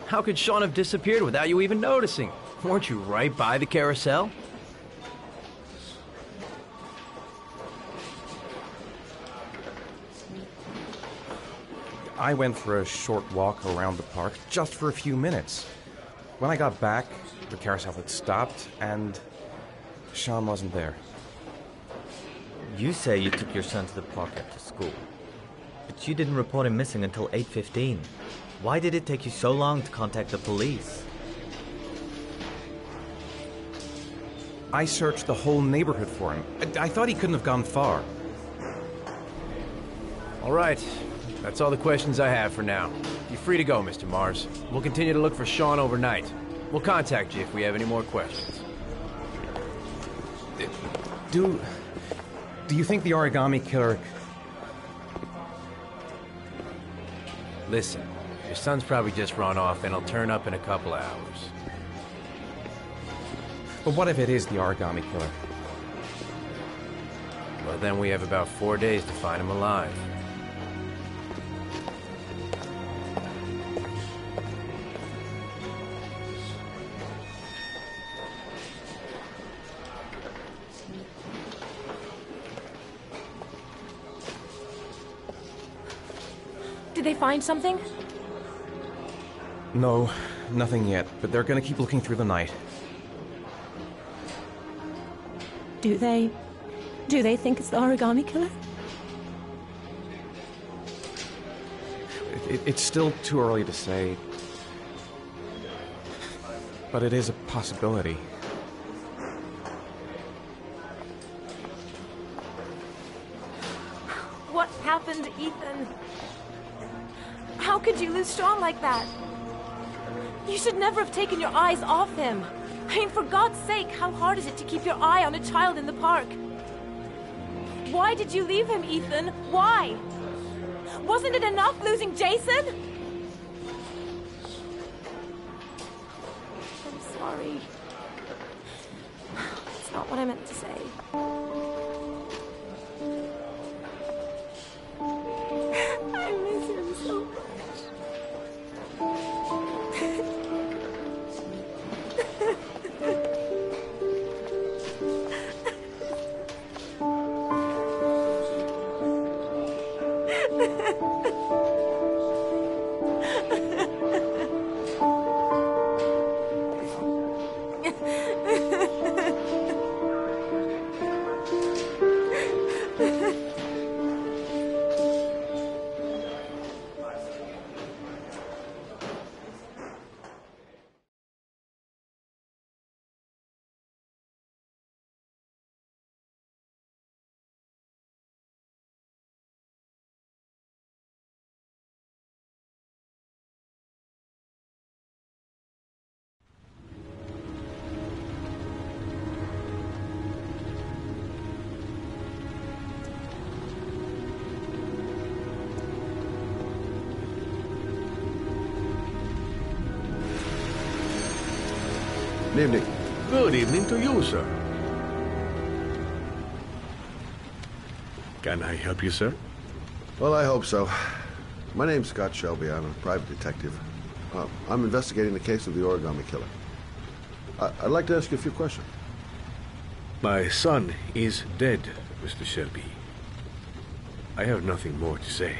How could Sean have disappeared without you even noticing? Weren't you right by the carousel?
I went for a short walk around the park, just for a few minutes. When I got back, the carousel had stopped, and Sean wasn't there.
You say you took your son to the park after school, but you didn't report him missing until 8:15. Why did it take you so long to contact the police?
I searched the whole neighborhood for him. I thought he couldn't have gone far.
All right. That's all the questions I have for now. You're free to go, Mr. Mars. We'll continue to look for Sean overnight. We'll contact you if we have any more questions.
Do you think the origami killer...
Listen, your son's probably just run off and he'll turn up in a couple of hours.
But what if it is the origami killer?
Well, then we have about 4 days to find him alive.
Did they find something?
No, nothing yet, but they're gonna keep looking through the night.
Do they think it's the origami killer?
It's still too early to say, but it is a possibility.
What happened to Ethan? How could you lose Sean like that? You should never have taken your eyes off him. I mean, for God's sake, how hard is it to keep your eye on a child in the park? Why did you leave him, Ethan? Why? Wasn't it enough losing Jason? I'm sorry. It's not what I meant to say. I miss him so much.
Good evening.
Good evening to you, sir. Can I help you, sir?
Well, I hope so. My name's Scott Shelby. I'm a private detective. I'm investigating the case of the origami killer. I'd like to ask you a few questions.
My son is dead, Mr. Shelby. I have nothing more to say.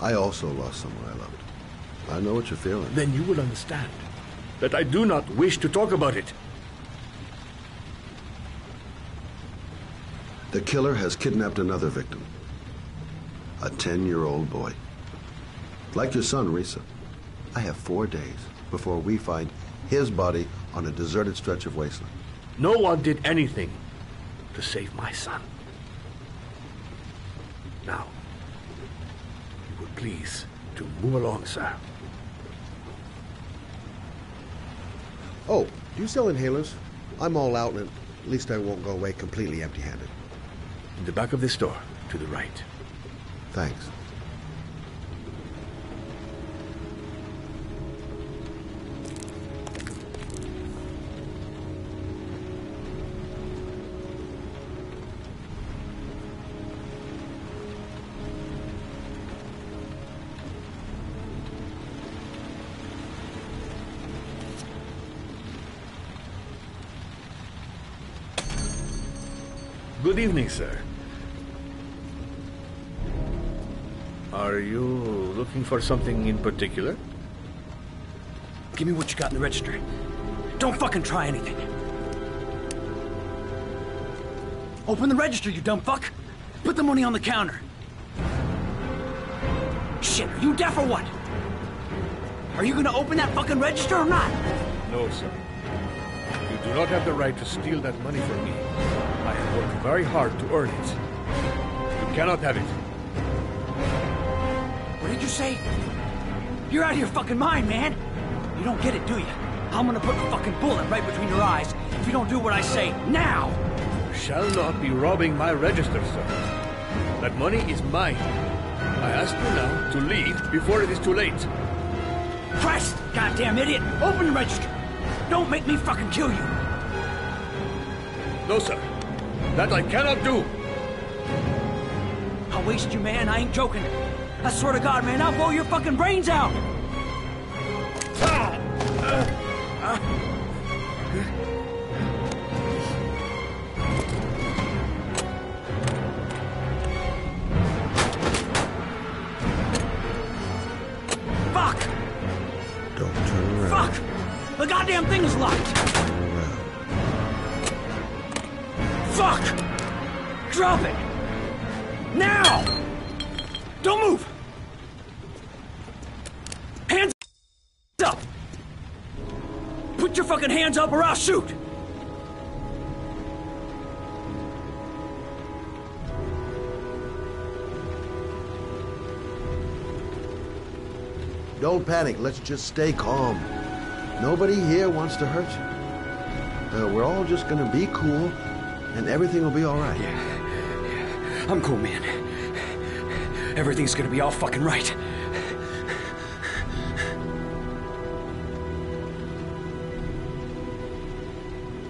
I also lost someone I loved. I know what you're feeling.
Then you will understand that I do not wish to talk about it.
The killer has kidnapped another victim. A 10-year-old boy. Like your son, Risa. I have 4 days before we find his body on a deserted stretch of wasteland.
No one did anything to save my son. Now, you would please to move along, sir.
Oh, do you sell inhalers? I'm all out, and at least I won't go away completely empty-handed.
In the back of this store, to the right.
Thanks.
Good evening, sir. Are you looking for something in particular?
Give me what you got in the register. Don't fucking try anything. Open the register, you dumb fuck. Put the money on the counter. Shit, are you deaf or what? Are you gonna open that fucking register or not?
No, sir. You do not have the right to steal that money from me. I have worked very hard to earn it. You cannot have it.
What did you say? You're out of your fucking mind, man. You don't get it, do you? I'm gonna put a fucking bullet right between your eyes if you don't do what I say now.
You shall not be robbing my register, sir. That money is mine. I ask you now to leave before it is too late.
Christ, goddamn idiot! Open the register. Don't make me fucking kill you.
No, sir. That I cannot do.
I'll waste you, man. I ain't joking. I swear to God, man, I'll blow your fucking brains out. Fuck!
Don't turn around.
Fuck! The goddamn thing is locked.
Turn around.
Fuck! Drop it! Now! Don't move! Hands up! Put your fucking hands up or I'll shoot!
Don't panic. Let's just stay calm. Nobody here wants to hurt you. We're all just gonna be cool, and everything will be all right.
Yeah. I'm cool, man. Everything's gonna be all fucking right.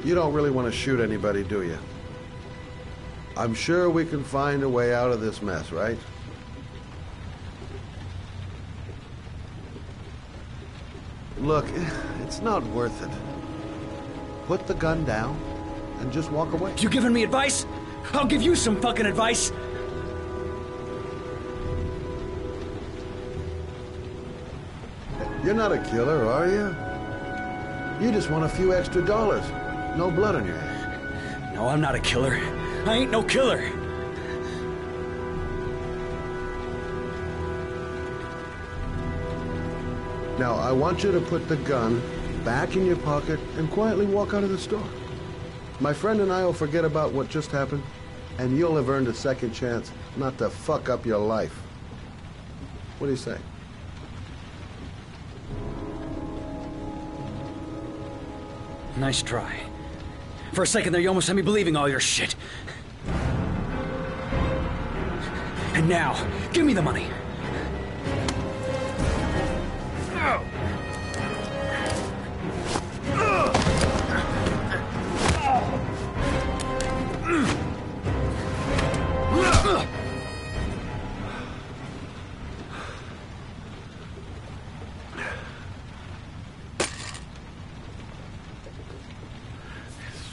You don't really want to shoot anybody, do you? I'm sure we can find a way out of this mess, right? Look, it's not worth it. Put the gun down and just walk away.
You giving me advice? I'll give you some fucking advice.
You're not a killer, are you? You just want a few extra dollars. No blood on your hands.
No, I'm not a killer. I ain't no killer.
Now, I want you to put the gun back in your pocket and quietly walk out of the store. My friend and I will forget about what just happened, and you'll have earned a second chance not to fuck up your life. What do you say?
Nice try. For a second there, you almost had me believing all your shit. And now, give me the money.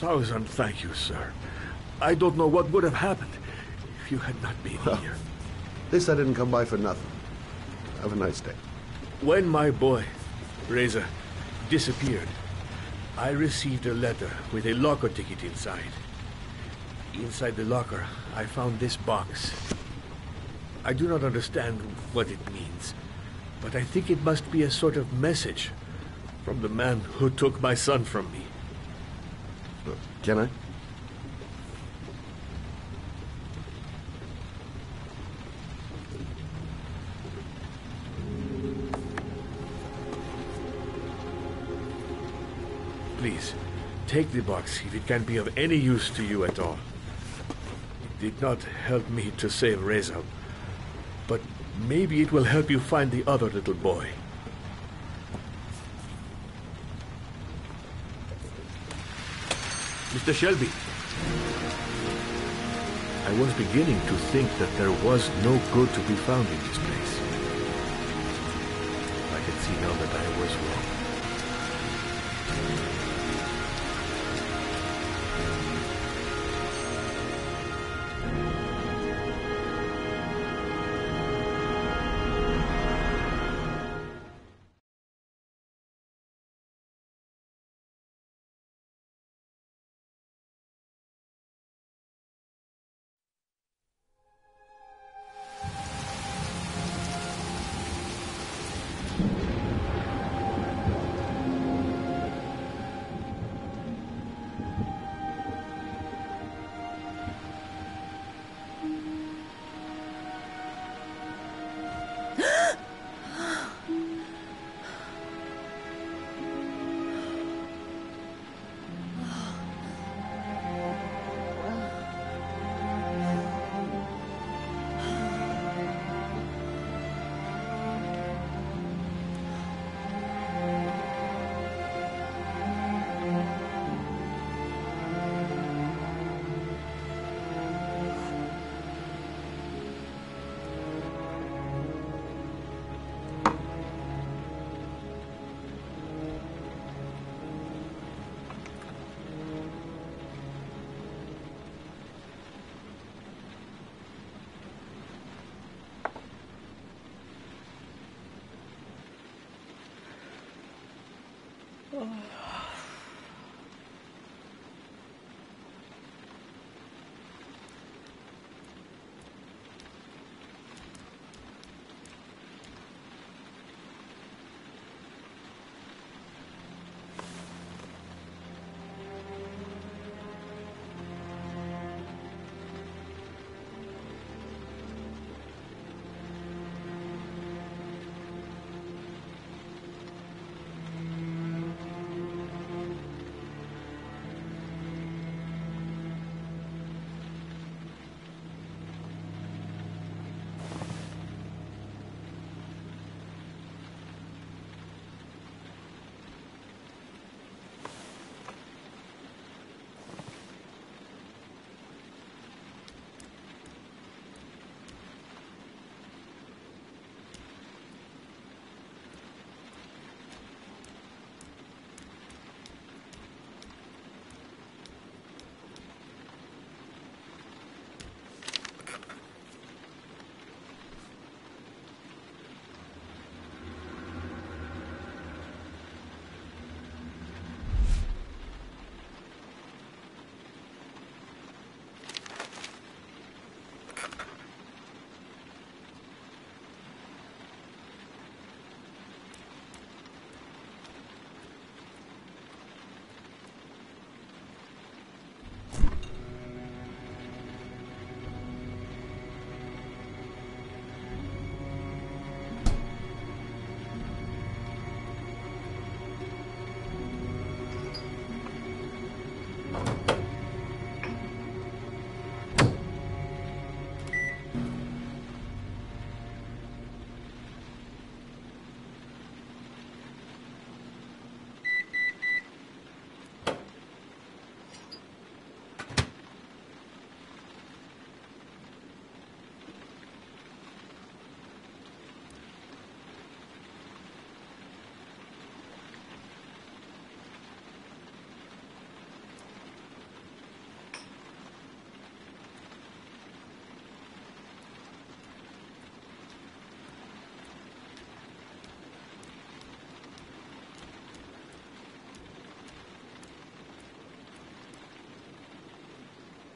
Thousand thank you, sir. I don't know what would have happened if you had not been here.
At least I didn't come by for nothing. Have a nice day.
When my boy, Reza, disappeared, I received a letter with a locker ticket inside. Inside the locker, I found this box. I do not understand what it means, but I think it must be a sort of message from the man who took my son from me.
Can I?
Please, take the box if it can be of any use to you at all. It did not help me to save Reza, but maybe it will help you find the other little boy. Mr. Shelby, I was beginning to think that there was no good to be found in this place. I can see now that I was wrong.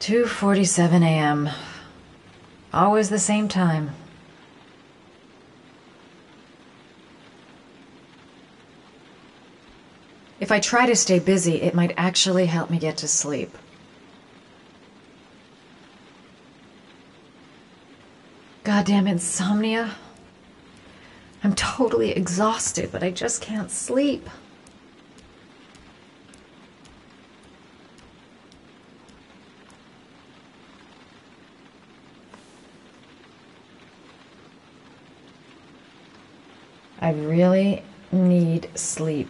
2:47 a.m. Always the same time. If I try to stay busy, it might actually help me get to sleep. Goddamn insomnia. I'm totally exhausted, but I just can't sleep. I really need sleep.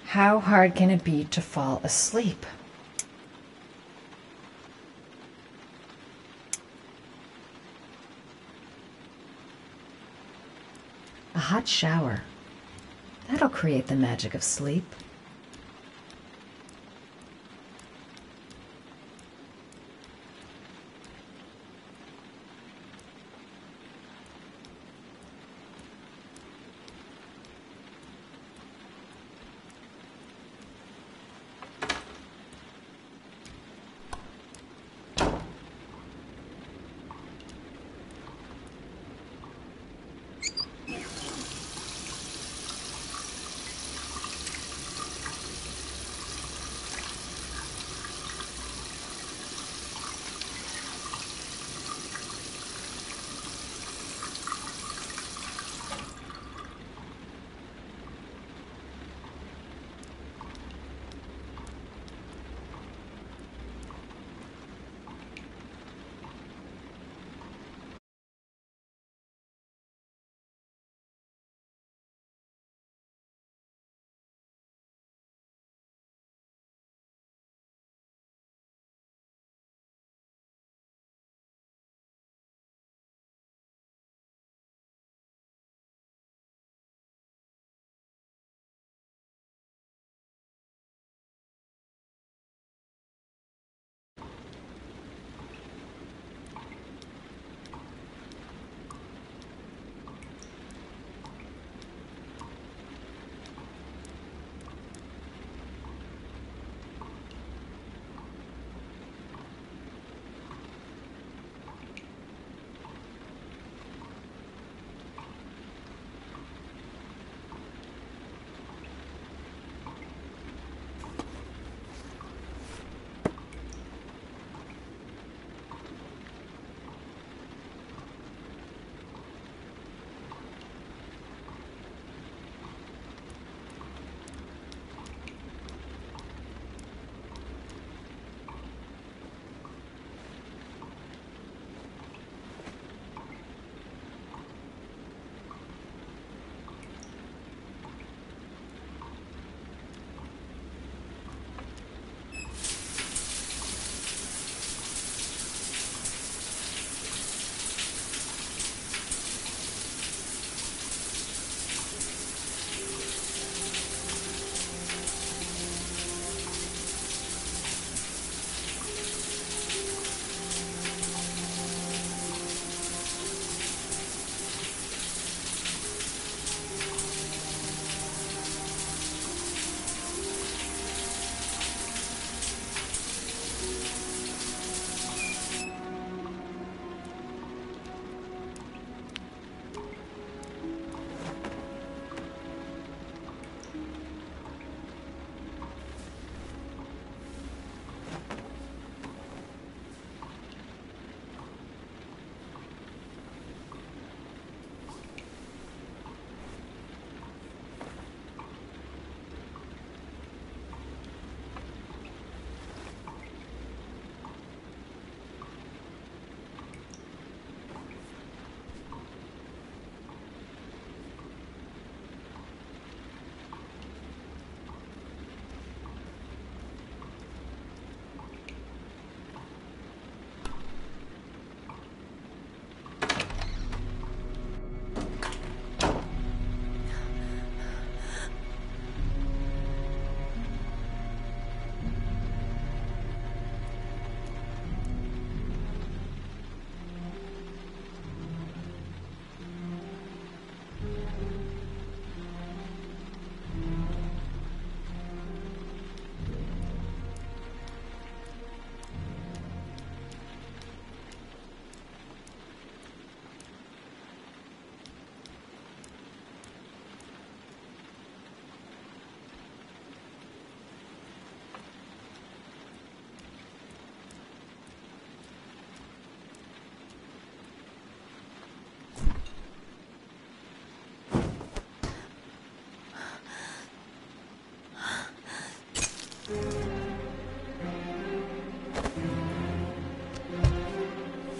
How hard can it be to fall asleep? A hot shower. That'll create the magic of sleep.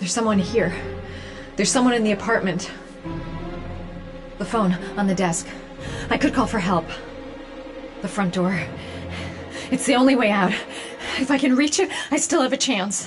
There's someone here. There's someone in the apartment. The phone on the desk. I could call for help. The front door. It's the only way out. If I can reach it, I still have a chance.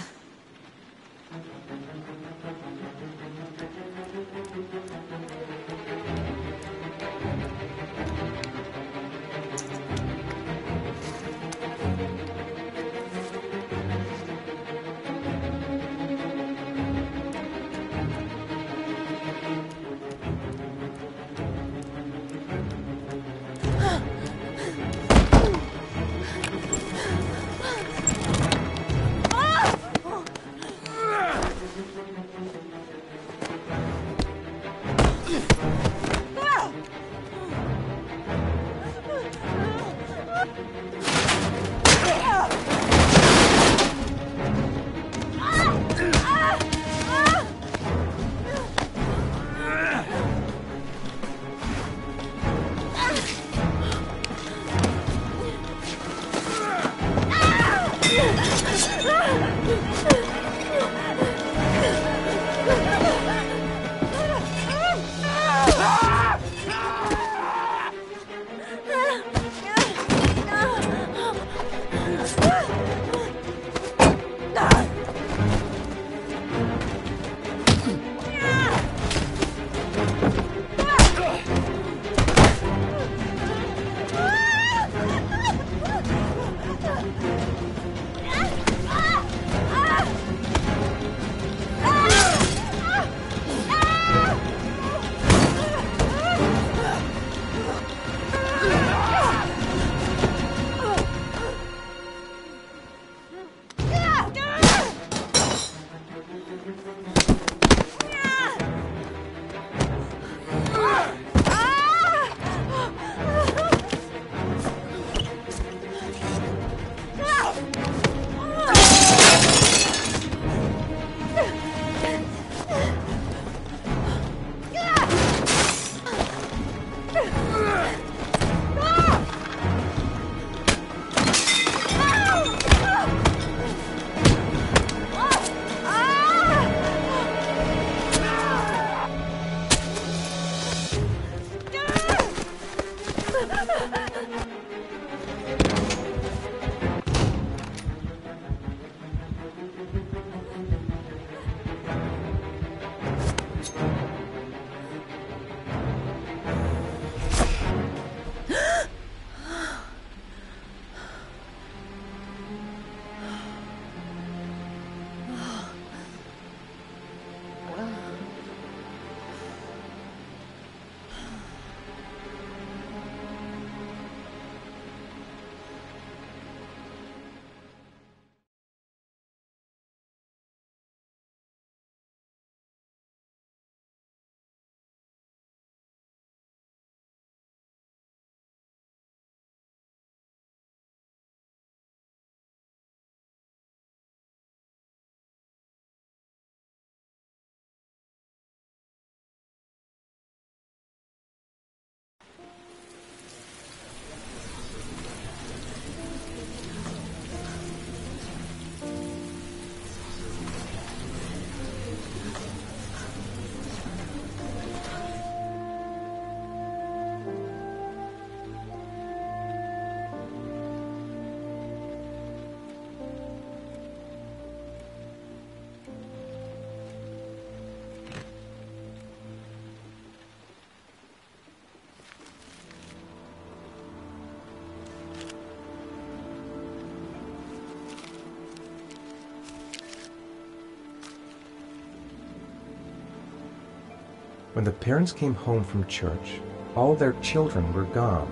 When the parents came home from church, all their children were gone.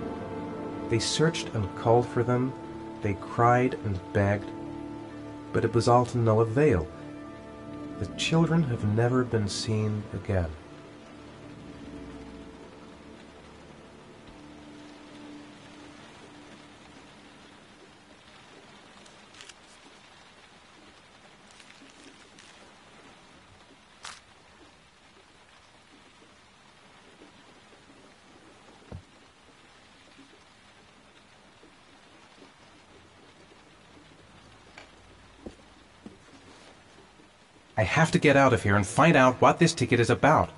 They searched and called for them, they cried and begged, but it was all to no avail. The children have never been seen again. I have to get out of here and find out what this ticket is about.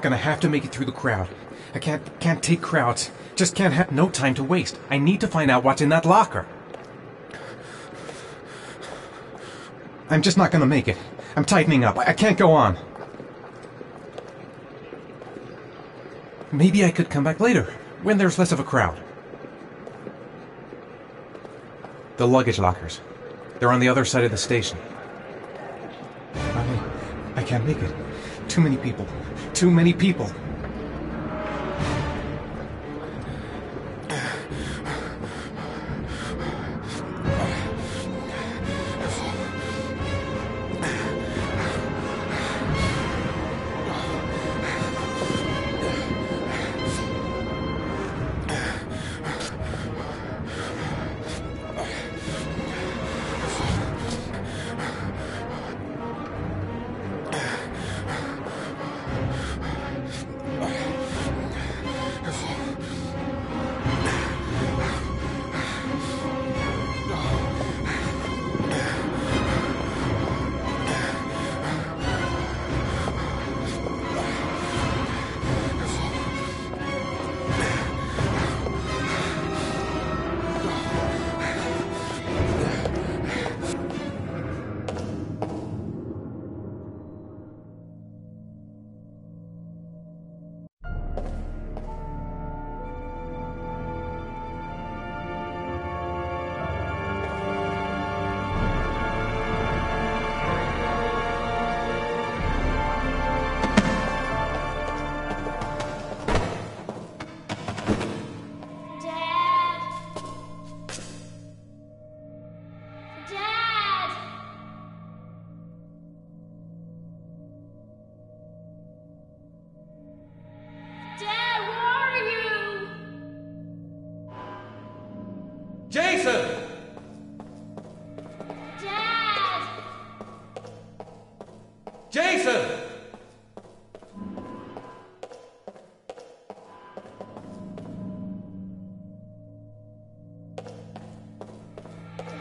Gonna have to make it through the crowd. I can't take crowds. Just can't have no time to waste. I need to find out what's in that locker. I'm just not gonna make it. I'm tightening up. I can't go on. Maybe I could come back later, when there's less of a crowd. The luggage lockers. They're on the other side of the station. I can't make it. Too many people. Too many people.
Jason!
Dad!
Jason!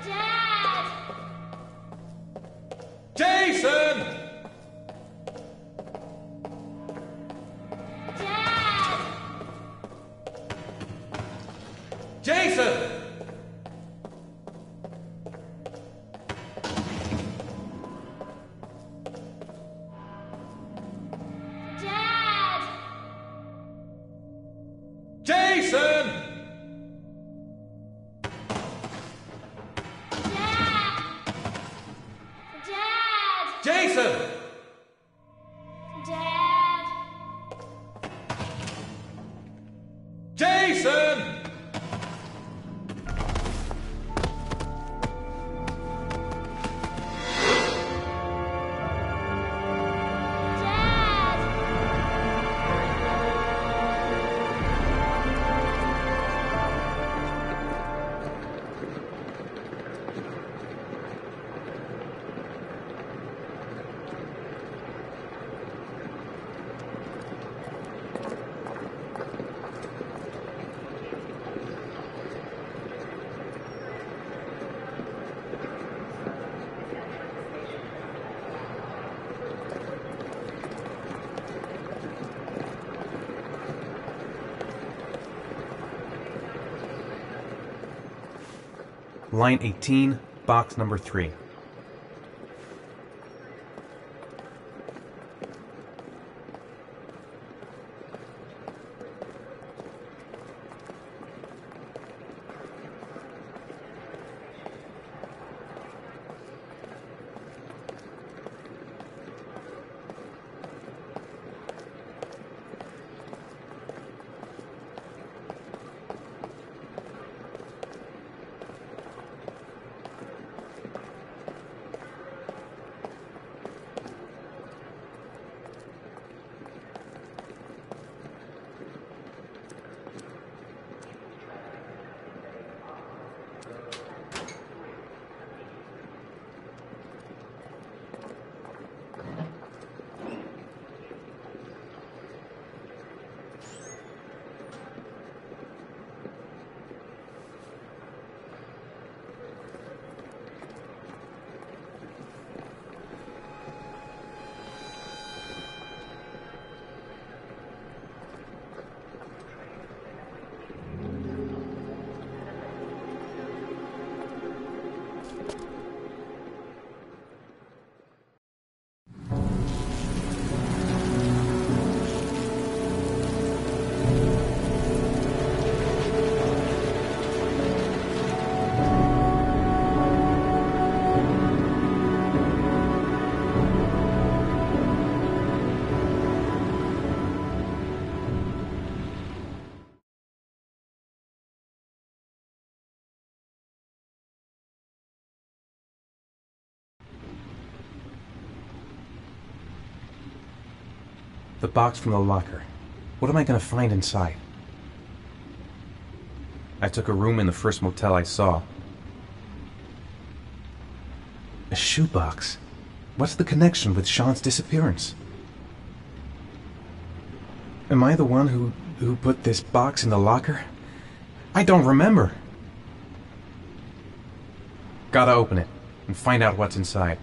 Dad!
Jason!
Dad!
Jason!
Dad!
Jason!
Dad!
Jason!
Dad!
Jason!
Line 18, box number 3. The box from the locker. What am I going to find inside? I took a room in the first motel I saw. A shoebox. What's the connection with Sean's disappearance? Am I the one who put this box in the locker? I don't remember. Gotta open it and find out what's inside.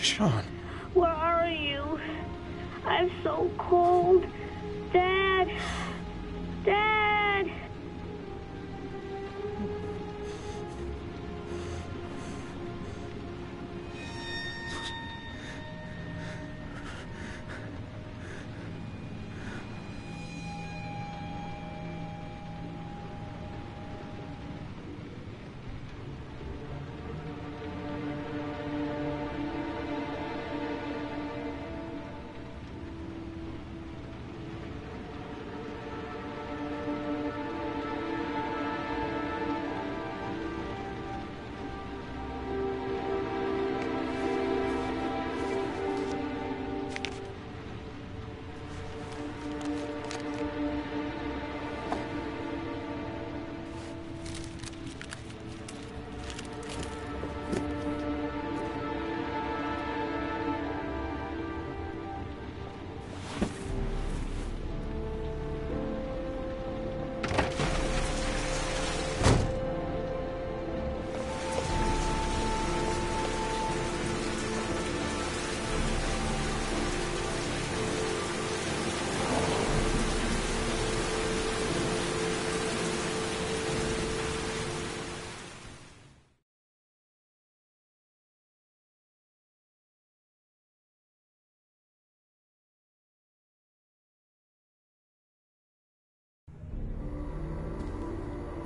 Sean.
Where are you? I'm so cold. Dad! Dad!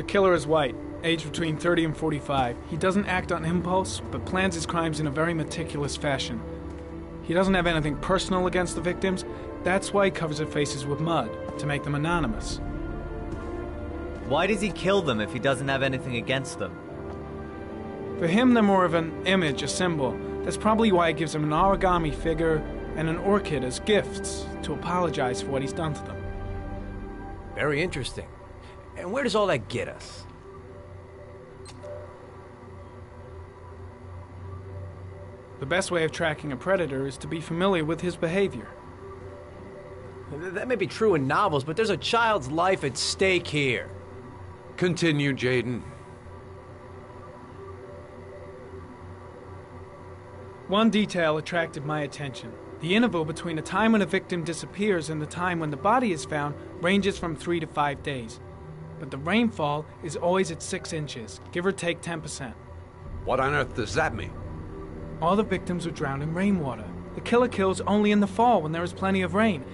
killer is white, aged between 30 and 45. He doesn't act on impulse, but plans his crimes in a very meticulous fashion. He doesn't have anything personal against the victims. That's why he covers their faces with mud, to make them anonymous.
Why does he kill them if he doesn't have anything against them?
For him, they're more of an image, a symbol. That's probably why he gives them an origami figure and an orchid as gifts to apologize for what he's done to them.
Very interesting. And where does all that get us?
The best way of tracking a predator is to be familiar with his behavior.
That may be true in novels, but there's a child's life at stake here.
Continue, Jaden.
One detail attracted my attention. The interval between the time when a victim disappears and the time when the body is found ranges from 3 to 5 days. But the rainfall is always at 6 inches, give or take 10%.
What on earth does that mean?
All the victims were drowned in rainwater. The killer kills only in the fall when there is plenty of rain.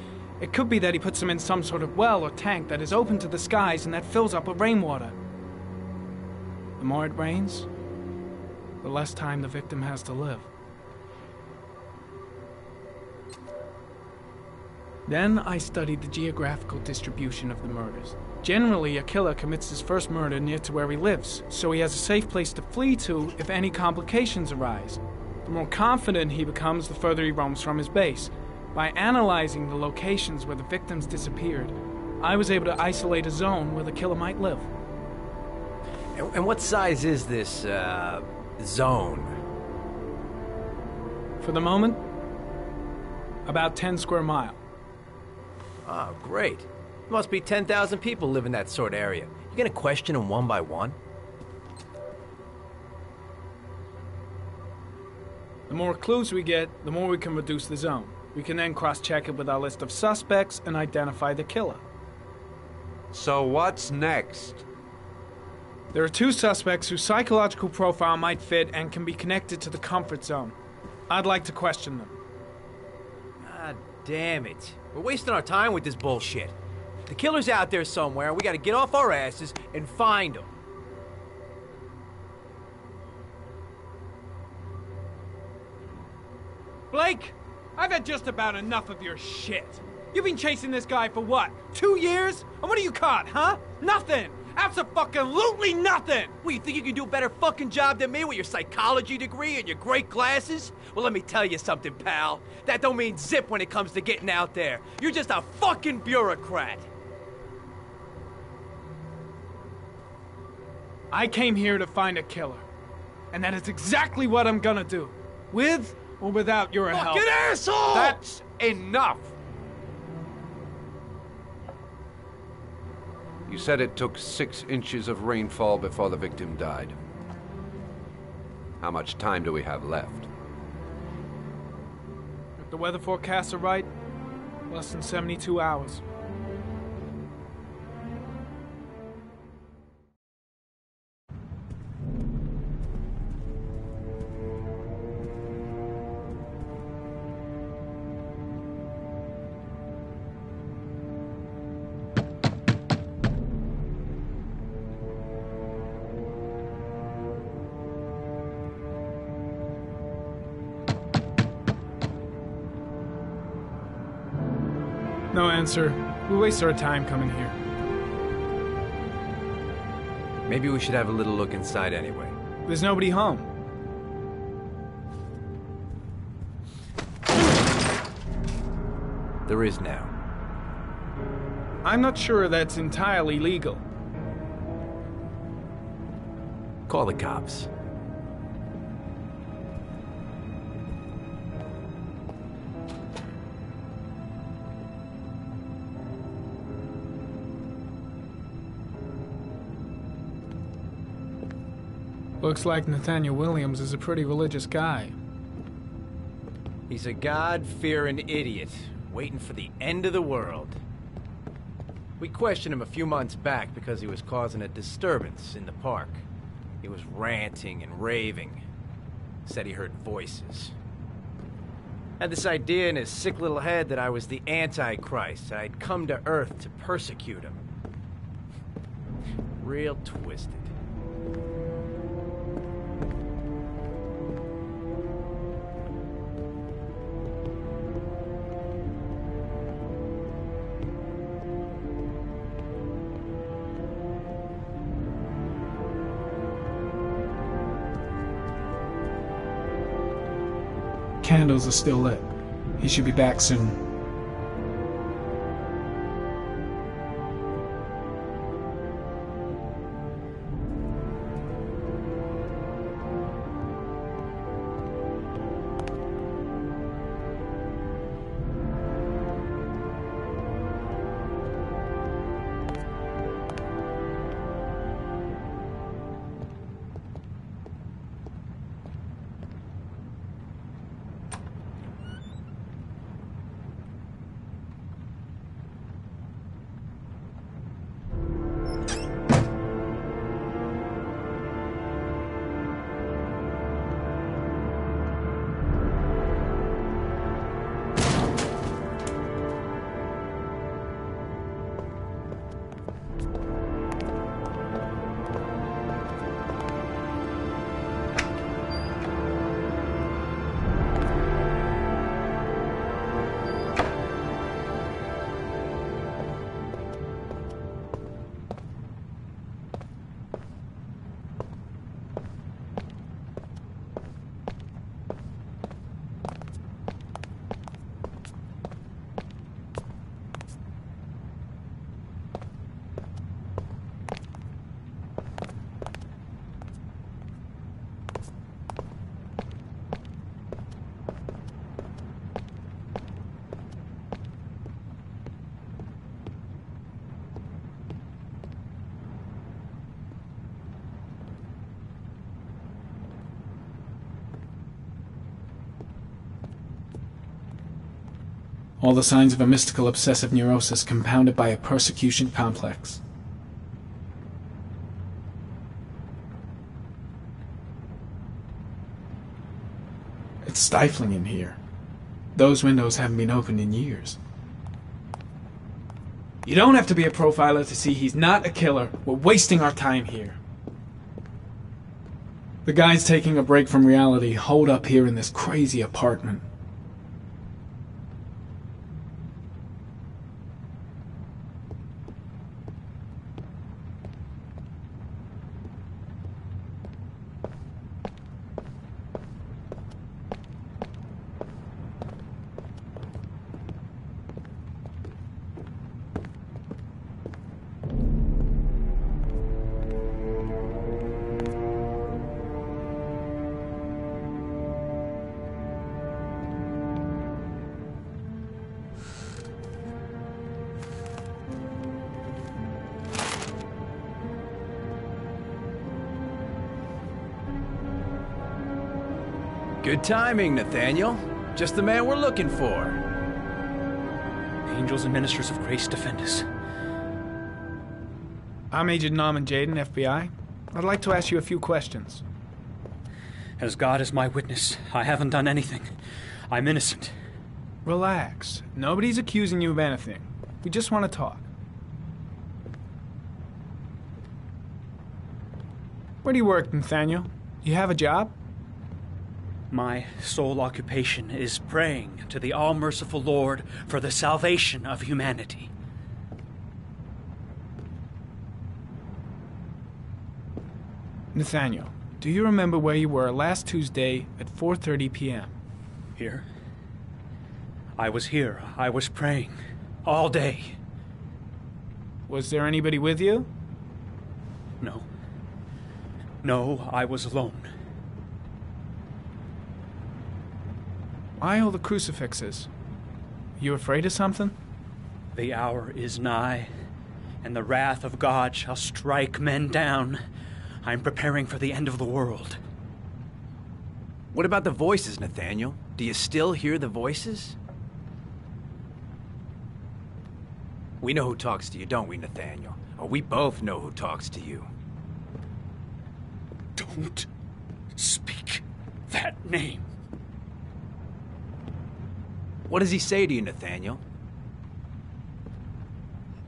It could be that he puts them in some sort of well or tank that is open to the skies and that fills up with rainwater. The more it rains, the less time the victim has to live. Then I studied the geographical distribution of the murders. Generally, a killer commits his first murder near to where he lives, so he has a safe place to flee to if any complications arise. The more confident he becomes, the further he roams from his base. By analyzing the locations where the victims disappeared, I was able to isolate a zone where the killer might live.
And what size is this, zone?
For the moment, about 10 square miles.
Oh, great. Must be 10,000 people live in that sort of area. You gonna question them one by one?
The more clues we get, the more we can reduce the zone. We can then cross-check it with our list of suspects and identify the killer.
So what's next?
There are 2 suspects whose psychological profile might fit and can be connected to the comfort zone. I'd like to question them.
God damn it. We're wasting our time with this bullshit. The killer's out there somewhere, and we gotta get off our asses and find him.
Blake, I've had just about enough of your shit. You've been chasing this guy for what, 2 years? And what are you caught, huh? Nothing! Abso-fucking-lutely nothing!
What, you think you can do a better fucking job than me with your psychology degree and your great glasses? Well, let me tell you something, pal. That don't mean zip when it comes to getting out there. You're just a fucking bureaucrat.
I came here to find a killer. And that is exactly what I'm gonna do. With or without your help.
Fucking asshole!
That's enough! You said it took 6 inches of rainfall before the victim died. How much time do we have left?
If the weather forecasts are right, less than 72 hours. No answer. We waste our time coming here.
Maybe we should have a little look inside anyway.
There's nobody home.
There is now.
I'm not sure that's entirely legal.
Call the cops.
Looks like Nathaniel Williams is a pretty religious guy.
He's a God-fearing idiot, waiting for the end of the world. We questioned him a few months back because he was causing a disturbance in the park. He was ranting and raving. Said he heard voices. Had this idea in his sick little head that I was the Antichrist, and I'd come to Earth to persecute him. Real twisted.
Candles are still lit. He should be back soon. All the signs of a mystical obsessive neurosis compounded by a persecution complex. It's stifling in here. Those windows haven't been opened in years. You don't have to be a profiler to see he's not a killer. We're wasting our time here. The guy's taking a break from reality, holed up here in this crazy apartment.
Good timing, Nathaniel. Just the man we're looking for.
Angels and ministers of grace defend us.
I'm Agent Norman Jaden, FBI. I'd like to ask you a few questions.
As God is my witness, I haven't done anything. I'm innocent.
Relax. Nobody's accusing you of anything. We just want to talk. Where do you work, Nathaniel? You have a job?
My sole occupation is praying to the all-merciful Lord for the salvation of humanity.
Nathaniel, do you remember where you were last Tuesday at 4:30 p.m.?
Here? I was here. I was praying. All day.
Was there anybody with you?
No. No, I was alone.
Why all the crucifixes? You afraid of something?
The hour is nigh, and the wrath of God shall strike men down. I'm preparing for the end of the world.
What about the voices, Nathaniel? Do you still hear the voices? We know who talks to you, don't we, Nathaniel? Or we both know who talks to you.
Don't speak that name.
What does he say to you, Nathaniel?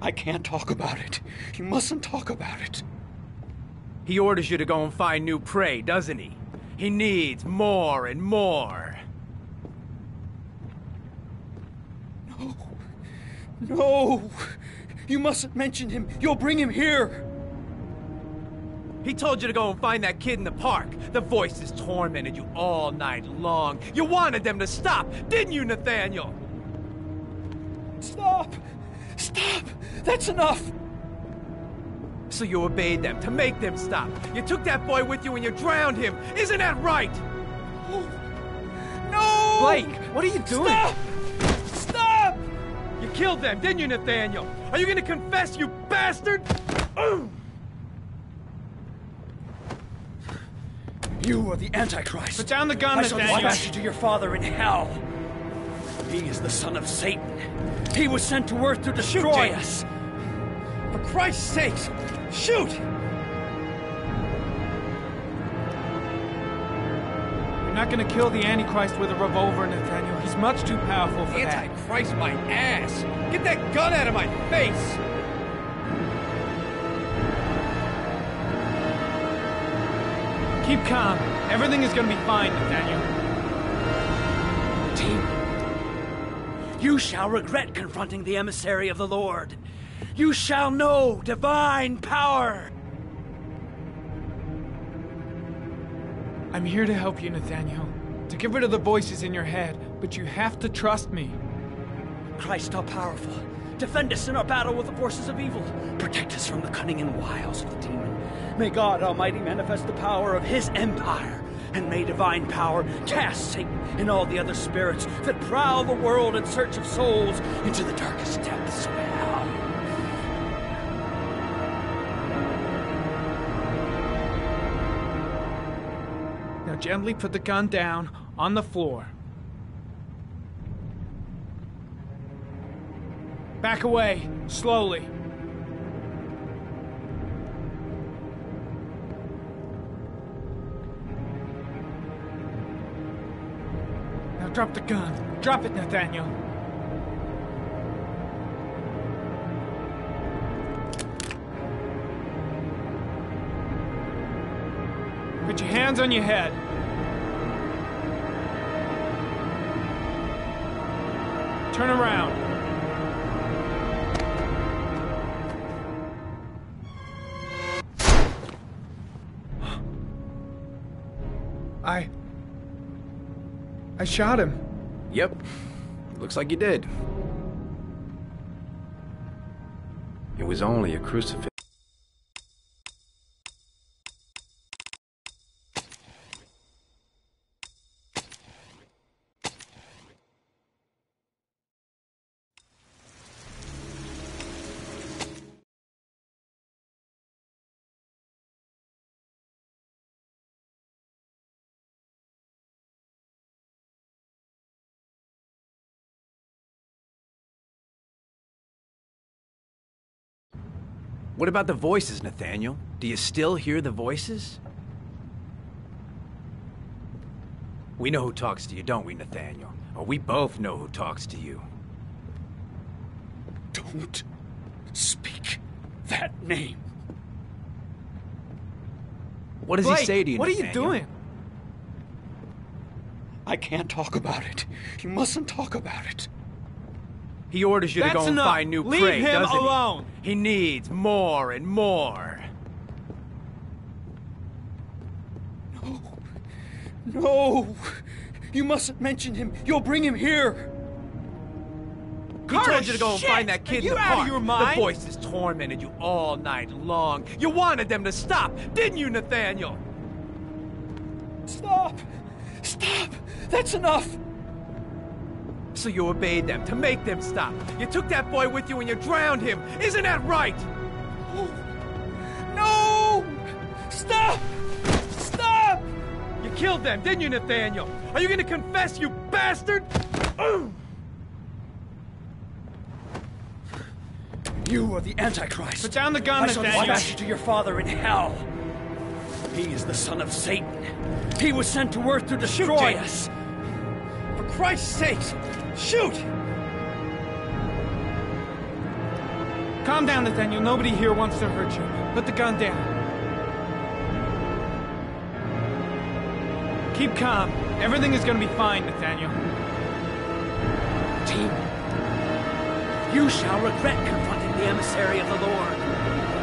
I can't talk about it. You mustn't talk about it.
He orders you to go and find new prey, doesn't he? He needs more and more.
No! You mustn't mention him. You'll bring him here.
He told you to go and find that kid in the park. The voices tormented you all night long. You wanted them to stop, didn't you, Nathaniel?
Stop! Stop! That's enough!
So you obeyed them to make them stop. You took that boy with you and you drowned him. Isn't that right?
No!
Blake, what are you doing?
Stop! Stop!
You killed them, didn't you, Nathaniel? Are you gonna confess, you bastard?
You are the Antichrist.
Put down the gun,
I shall
Nathaniel.
dispatch you to your father in hell. He is the son of Satan. He was sent to earth to destroy us. For Christ's sake, shoot!
You're not gonna kill the Antichrist with a revolver, Nathaniel. He's much too powerful for that.
Antichrist, my ass! Get that gun out of my face!
Keep calm. Everything is gonna be fine, Nathaniel.
Team, you shall regret confronting the emissary of the Lord. You shall know divine power.
I'm here to help you, Nathaniel. To get rid of the voices in your head, but you have to trust me.
Christ all powerful, defend us in our battle with the forces of evil. Protect us from the cunning and wiles of the demon. May God Almighty manifest the power of His empire, and may divine power cast Satan and all the other spirits that prowl the world in search of souls into the darkest depths of hell.
Now gently put the gun down on the floor. Back away, slowly. Now drop the gun. Drop it, Nathaniel. Put your hands on your head. Turn around. I shot him.
Yep. Looks like you did.
It was only a crucifix.
What about the voices, Nathaniel? Do you still hear the voices? We know who talks to you, don't we, Nathaniel? Or we both know who talks to you.
Don't speak that name.
What does
Blake,
he say to you,
what
Nathaniel?
are you doing?
I can't talk about it. You mustn't talk about it.
He orders you to go and
enough.
find new
Leave
prey,
him
doesn't
alone.
he? He needs more and more.
No! You mustn't mention him. You'll bring him here.
He told you to go and find that kid in the
Are you out of
park.
your mind?
The voices tormented you all night long. You wanted them to stop, didn't you, Nathaniel?
Stop! Stop! That's enough!
So you obeyed them to make them stop. You took that boy with you and you drowned him. Isn't that right?
No! Stop! Stop!
You killed them, didn't you, Nathaniel? Are you gonna confess, you bastard?
You are the Antichrist.
Put down the gun,
I shall
Nathaniel.
dispatch you to your father in hell. He is the son of Satan. He was sent to earth to destroy us. For Christ's sake, shoot!
Calm down, Nathaniel. Nobody here wants to hurt you. Put the gun down. Keep calm. Everything is gonna be fine, Nathaniel.
Demon, you shall regret confronting the emissary of the Lord.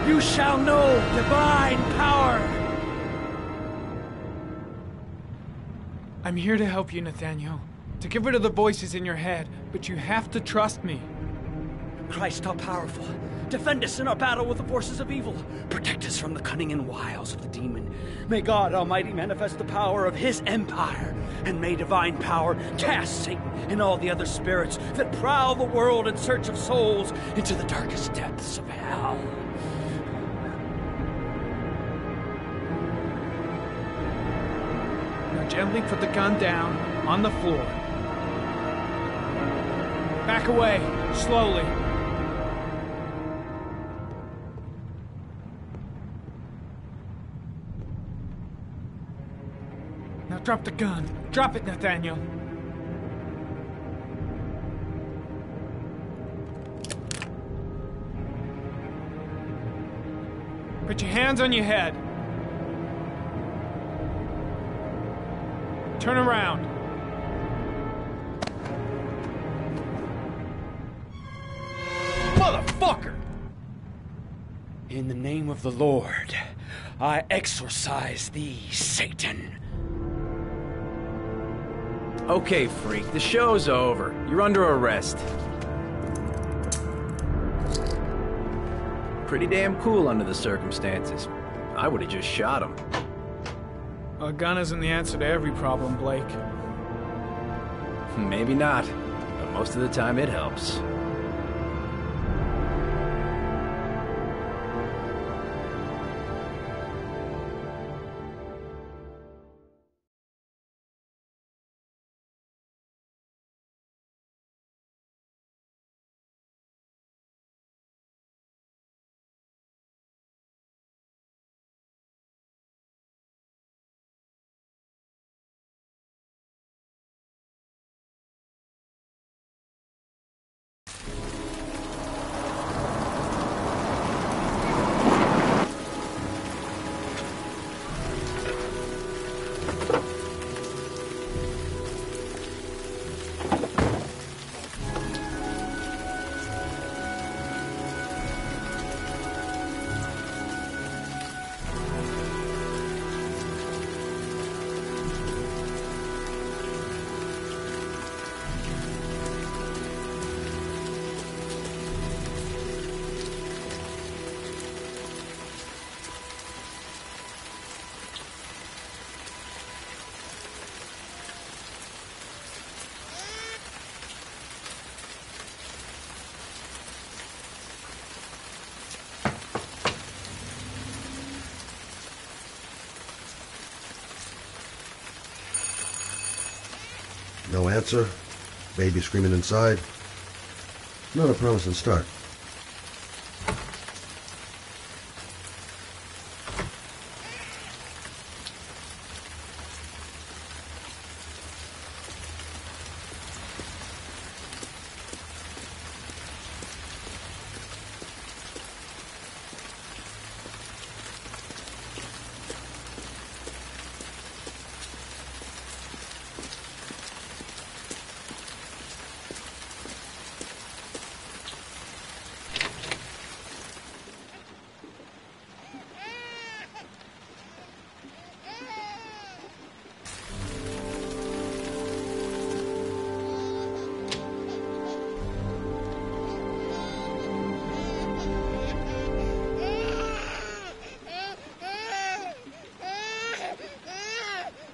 You shall know divine power.
I'm here to help you, Nathaniel. To get rid of the voices in your head, but you have to trust me.
Christ all powerful, defend us in our battle with the forces of evil. Protect us from the cunning and wiles of the demon. May God Almighty manifest the power of his empire, and may divine power cast Satan and all the other spirits that prowl the world in search of souls into the darkest depths of hell.
Now gently put the gun down on the floor. Back away, slowly. Now drop the gun. Drop it, Nathaniel. Put your hands on your head. Turn around. Motherfucker!
In the name of the Lord, I exorcise thee, Satan.
Okay, freak, the show's over. You're under arrest. Pretty damn cool under the circumstances. I would have just shot him.
A gun isn't the answer to every problem, Blake.
Maybe not, but most of the time it helps.
No answer. Baby screaming inside. Not a promising start.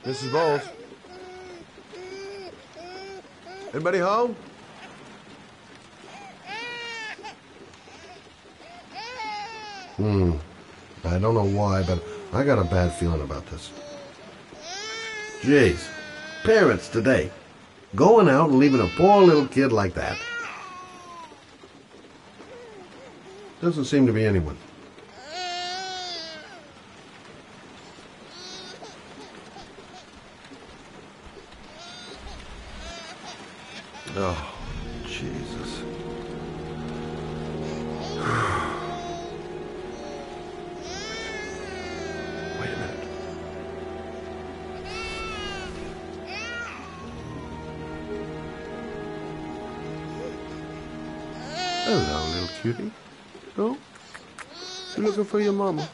Mrs. Bowles? Anybody home? I don't know why, but I got a bad feeling about this. Jeez. Parents today. Going out and leaving a poor little kid like that. Doesn't seem to be anyone. Oh, Jesus. Wait a minute.
Hello, little cutie. Oh? You looking for your mama?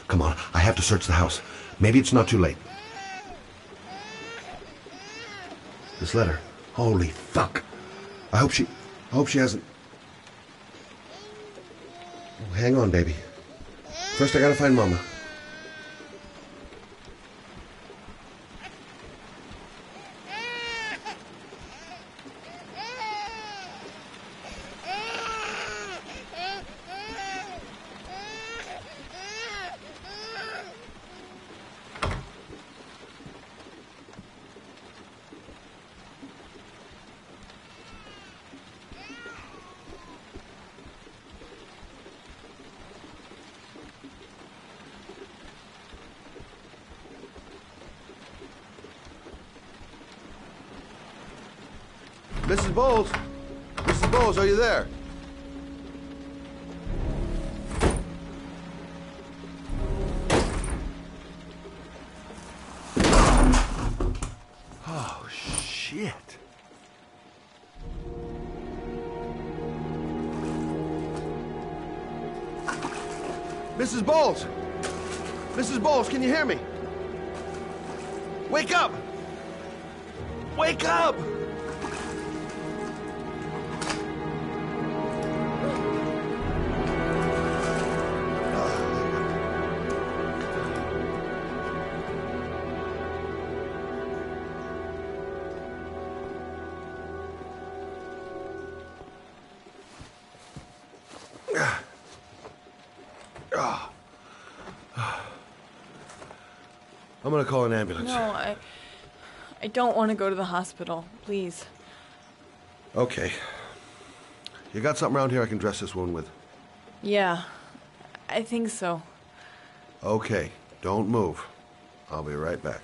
Come on, I have to search the house. Maybe it's not too late. This letter. Holy fuck. I hope she hasn't... Oh, hang on, baby. First I gotta find Mama. Mrs. Bowles? Mrs. Bowles, are you there? Oh, shit. Mrs. Bowles! Mrs. Bowles, can you hear me? Wake up! Wake up! I'm gonna call an ambulance.
No, I don't want to go to the hospital. Please.
Okay. You got something around here I can dress this wound with?
Yeah, I think so.
Okay, don't move. I'll be right back.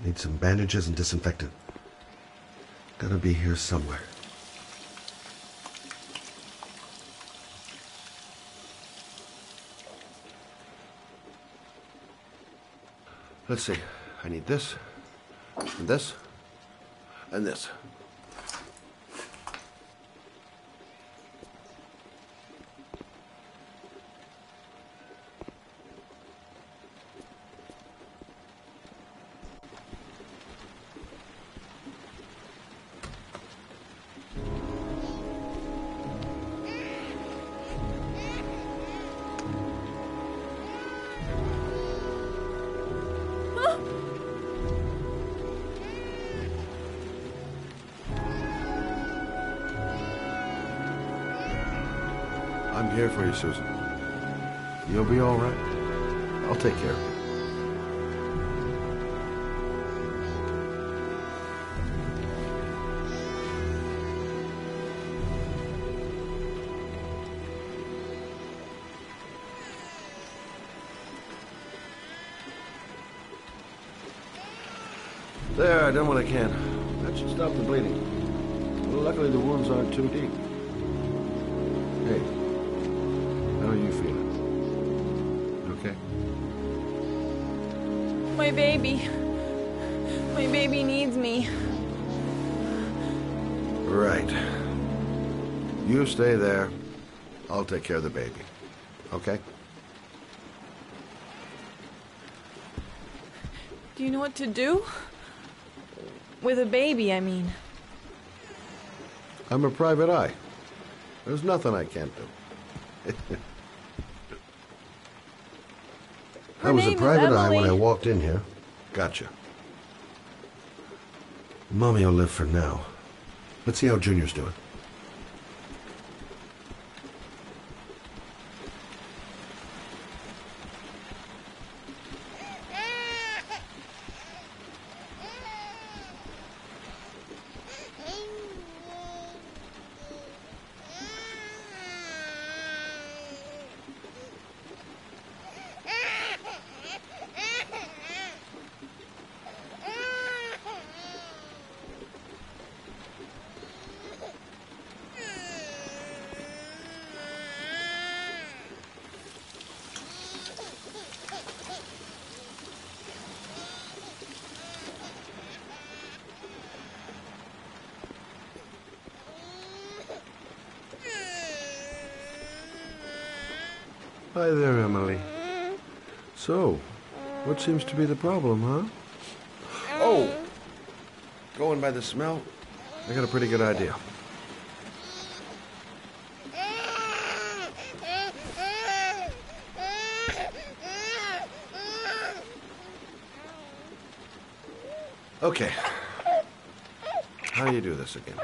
Need some bandages and disinfectant. Gotta be here somewhere. Let's see. I need this, and this, and this. I'm here for you, Susan. You'll be all right. I'll take care of you. There, I done what I can. That should stop the bleeding. Well, luckily the wounds aren't too deep. Hey, how are you feeling? Okay?
My baby. My baby needs me.
Right. You stay there. I'll take care of the baby. Okay?
Do you know what to do? With a baby, I mean.
I'm a private eye. There's nothing I can't do. I was a private eye when I walked in here. Gotcha. Mommy will live for now. Let's see how Junior's doing.
Hi there, Emily. So, what seems to be the problem, huh? Oh! Going by the smell, I got a pretty good idea. Okay. How do you do this again?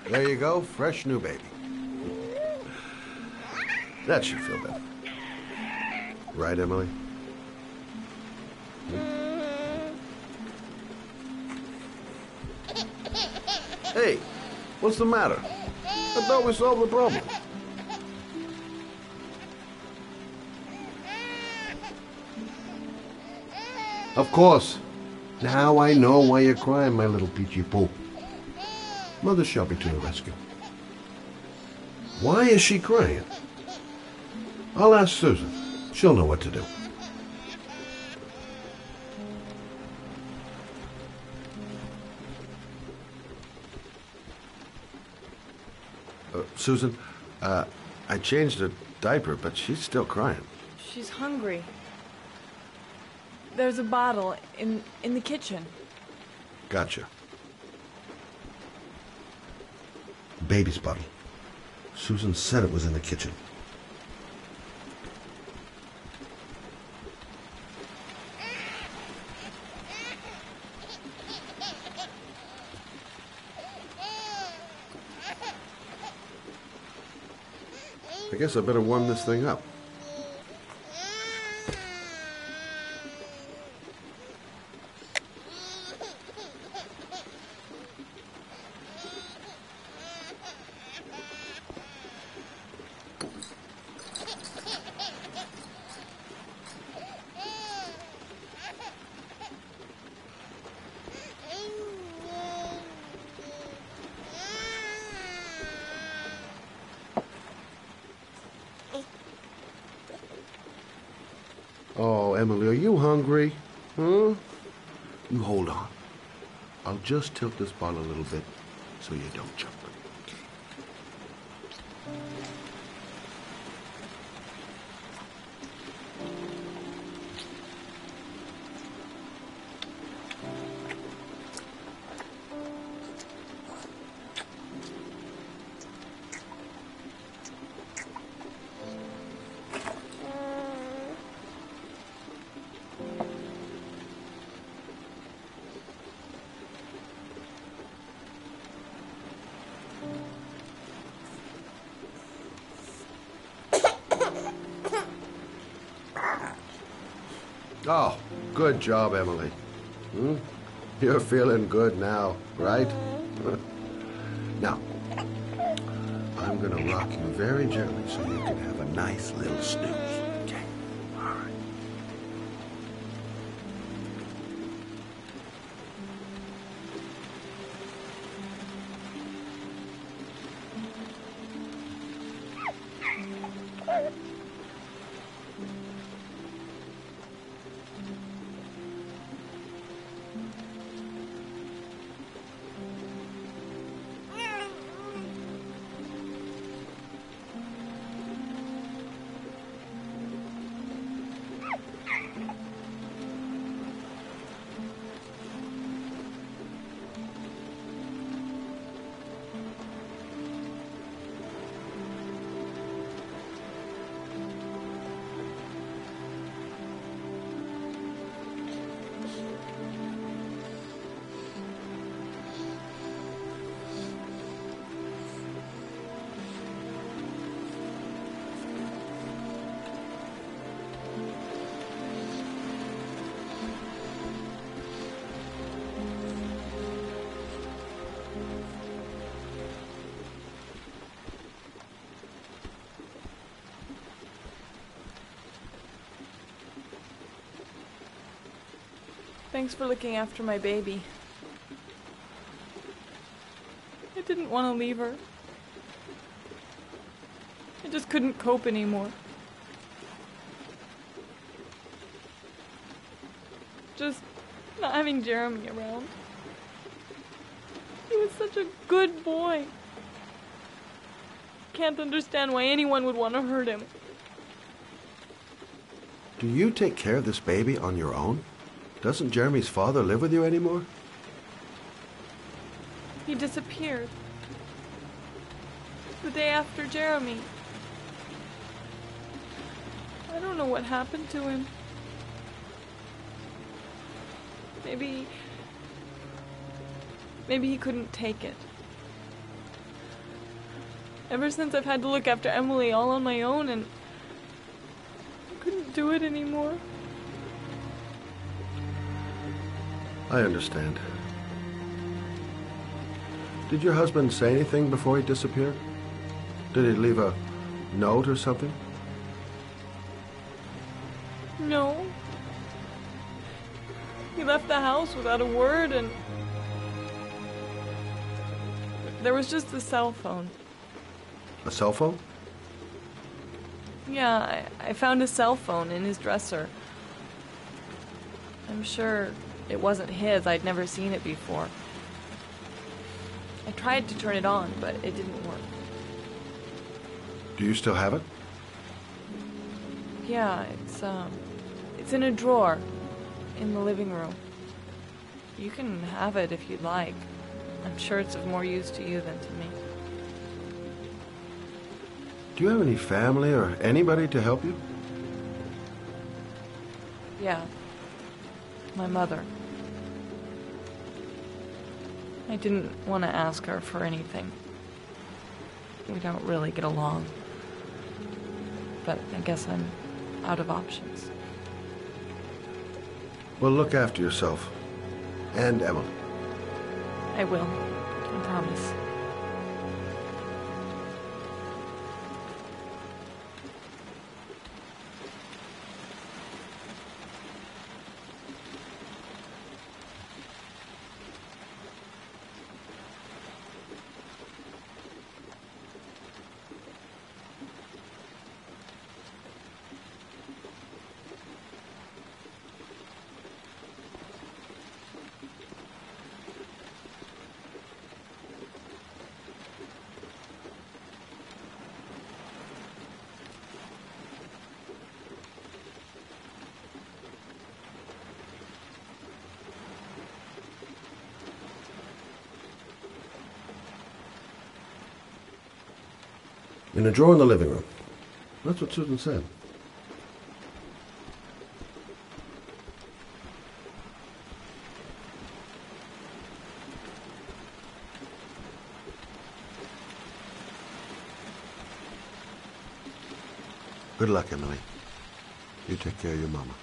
There you go, fresh new baby. That should feel better. Right, Emily? Hey, what's the matter? I thought we solved the problem. Of course. Now I know why you're crying, my little peachy poo. Mother shall be to the rescue. Why is she crying? I'll ask Susan. She'll know what to do. Susan, I changed her diaper, but she's still crying.
She's hungry. There's a bottle in the kitchen.
Gotcha. Baby's bottle. Susan said it was in the kitchen. I guess I better warm this thing up. Oh, Emily, are you hungry? Huh? You hold on. I'll just tilt this bottle a little bit so you don't choke. Oh, good job, Emily. Hmm? You're feeling good now, right? Now, I'm gonna rock you very gently so you can have a nice little snooze. Okay? All right.
Thanks for looking after my baby. I didn't want to leave her. I just couldn't cope anymore. Just not having Jeremy around. He was such a good boy. Can't understand why anyone would want to hurt him.
Do you take care of this baby on your own? Doesn't Jeremy's father live with you anymore?
He disappeared. The day after Jeremy. I don't know what happened to him. Maybe he couldn't take it. Ever since I've had to look after Emily all on my own, and I couldn't do it anymore.
I understand. Did your husband say anything before he disappeared? Did he leave a note or something?
No. He left the house without a word, and there was just a cell phone.
A cell phone?
Yeah, I found a cell phone in his dresser. I'm sure it wasn't his. I'd never seen it before. I tried to turn it on, but it didn't work.
Do you still have it?
Yeah, it's in a drawer in the living room. You can have it if you'd like. I'm sure it's of more use to you than to me.
Do you have any family or anybody to help you?
Yeah. My mother. I didn't want to ask her for anything. We don't really get along. But I guess I'm out of options.
Well, look after yourself. And Emily.
I will. I promise.
In a drawer in the living room. That's what Susan said. Good luck, Emily. You take care of your mama.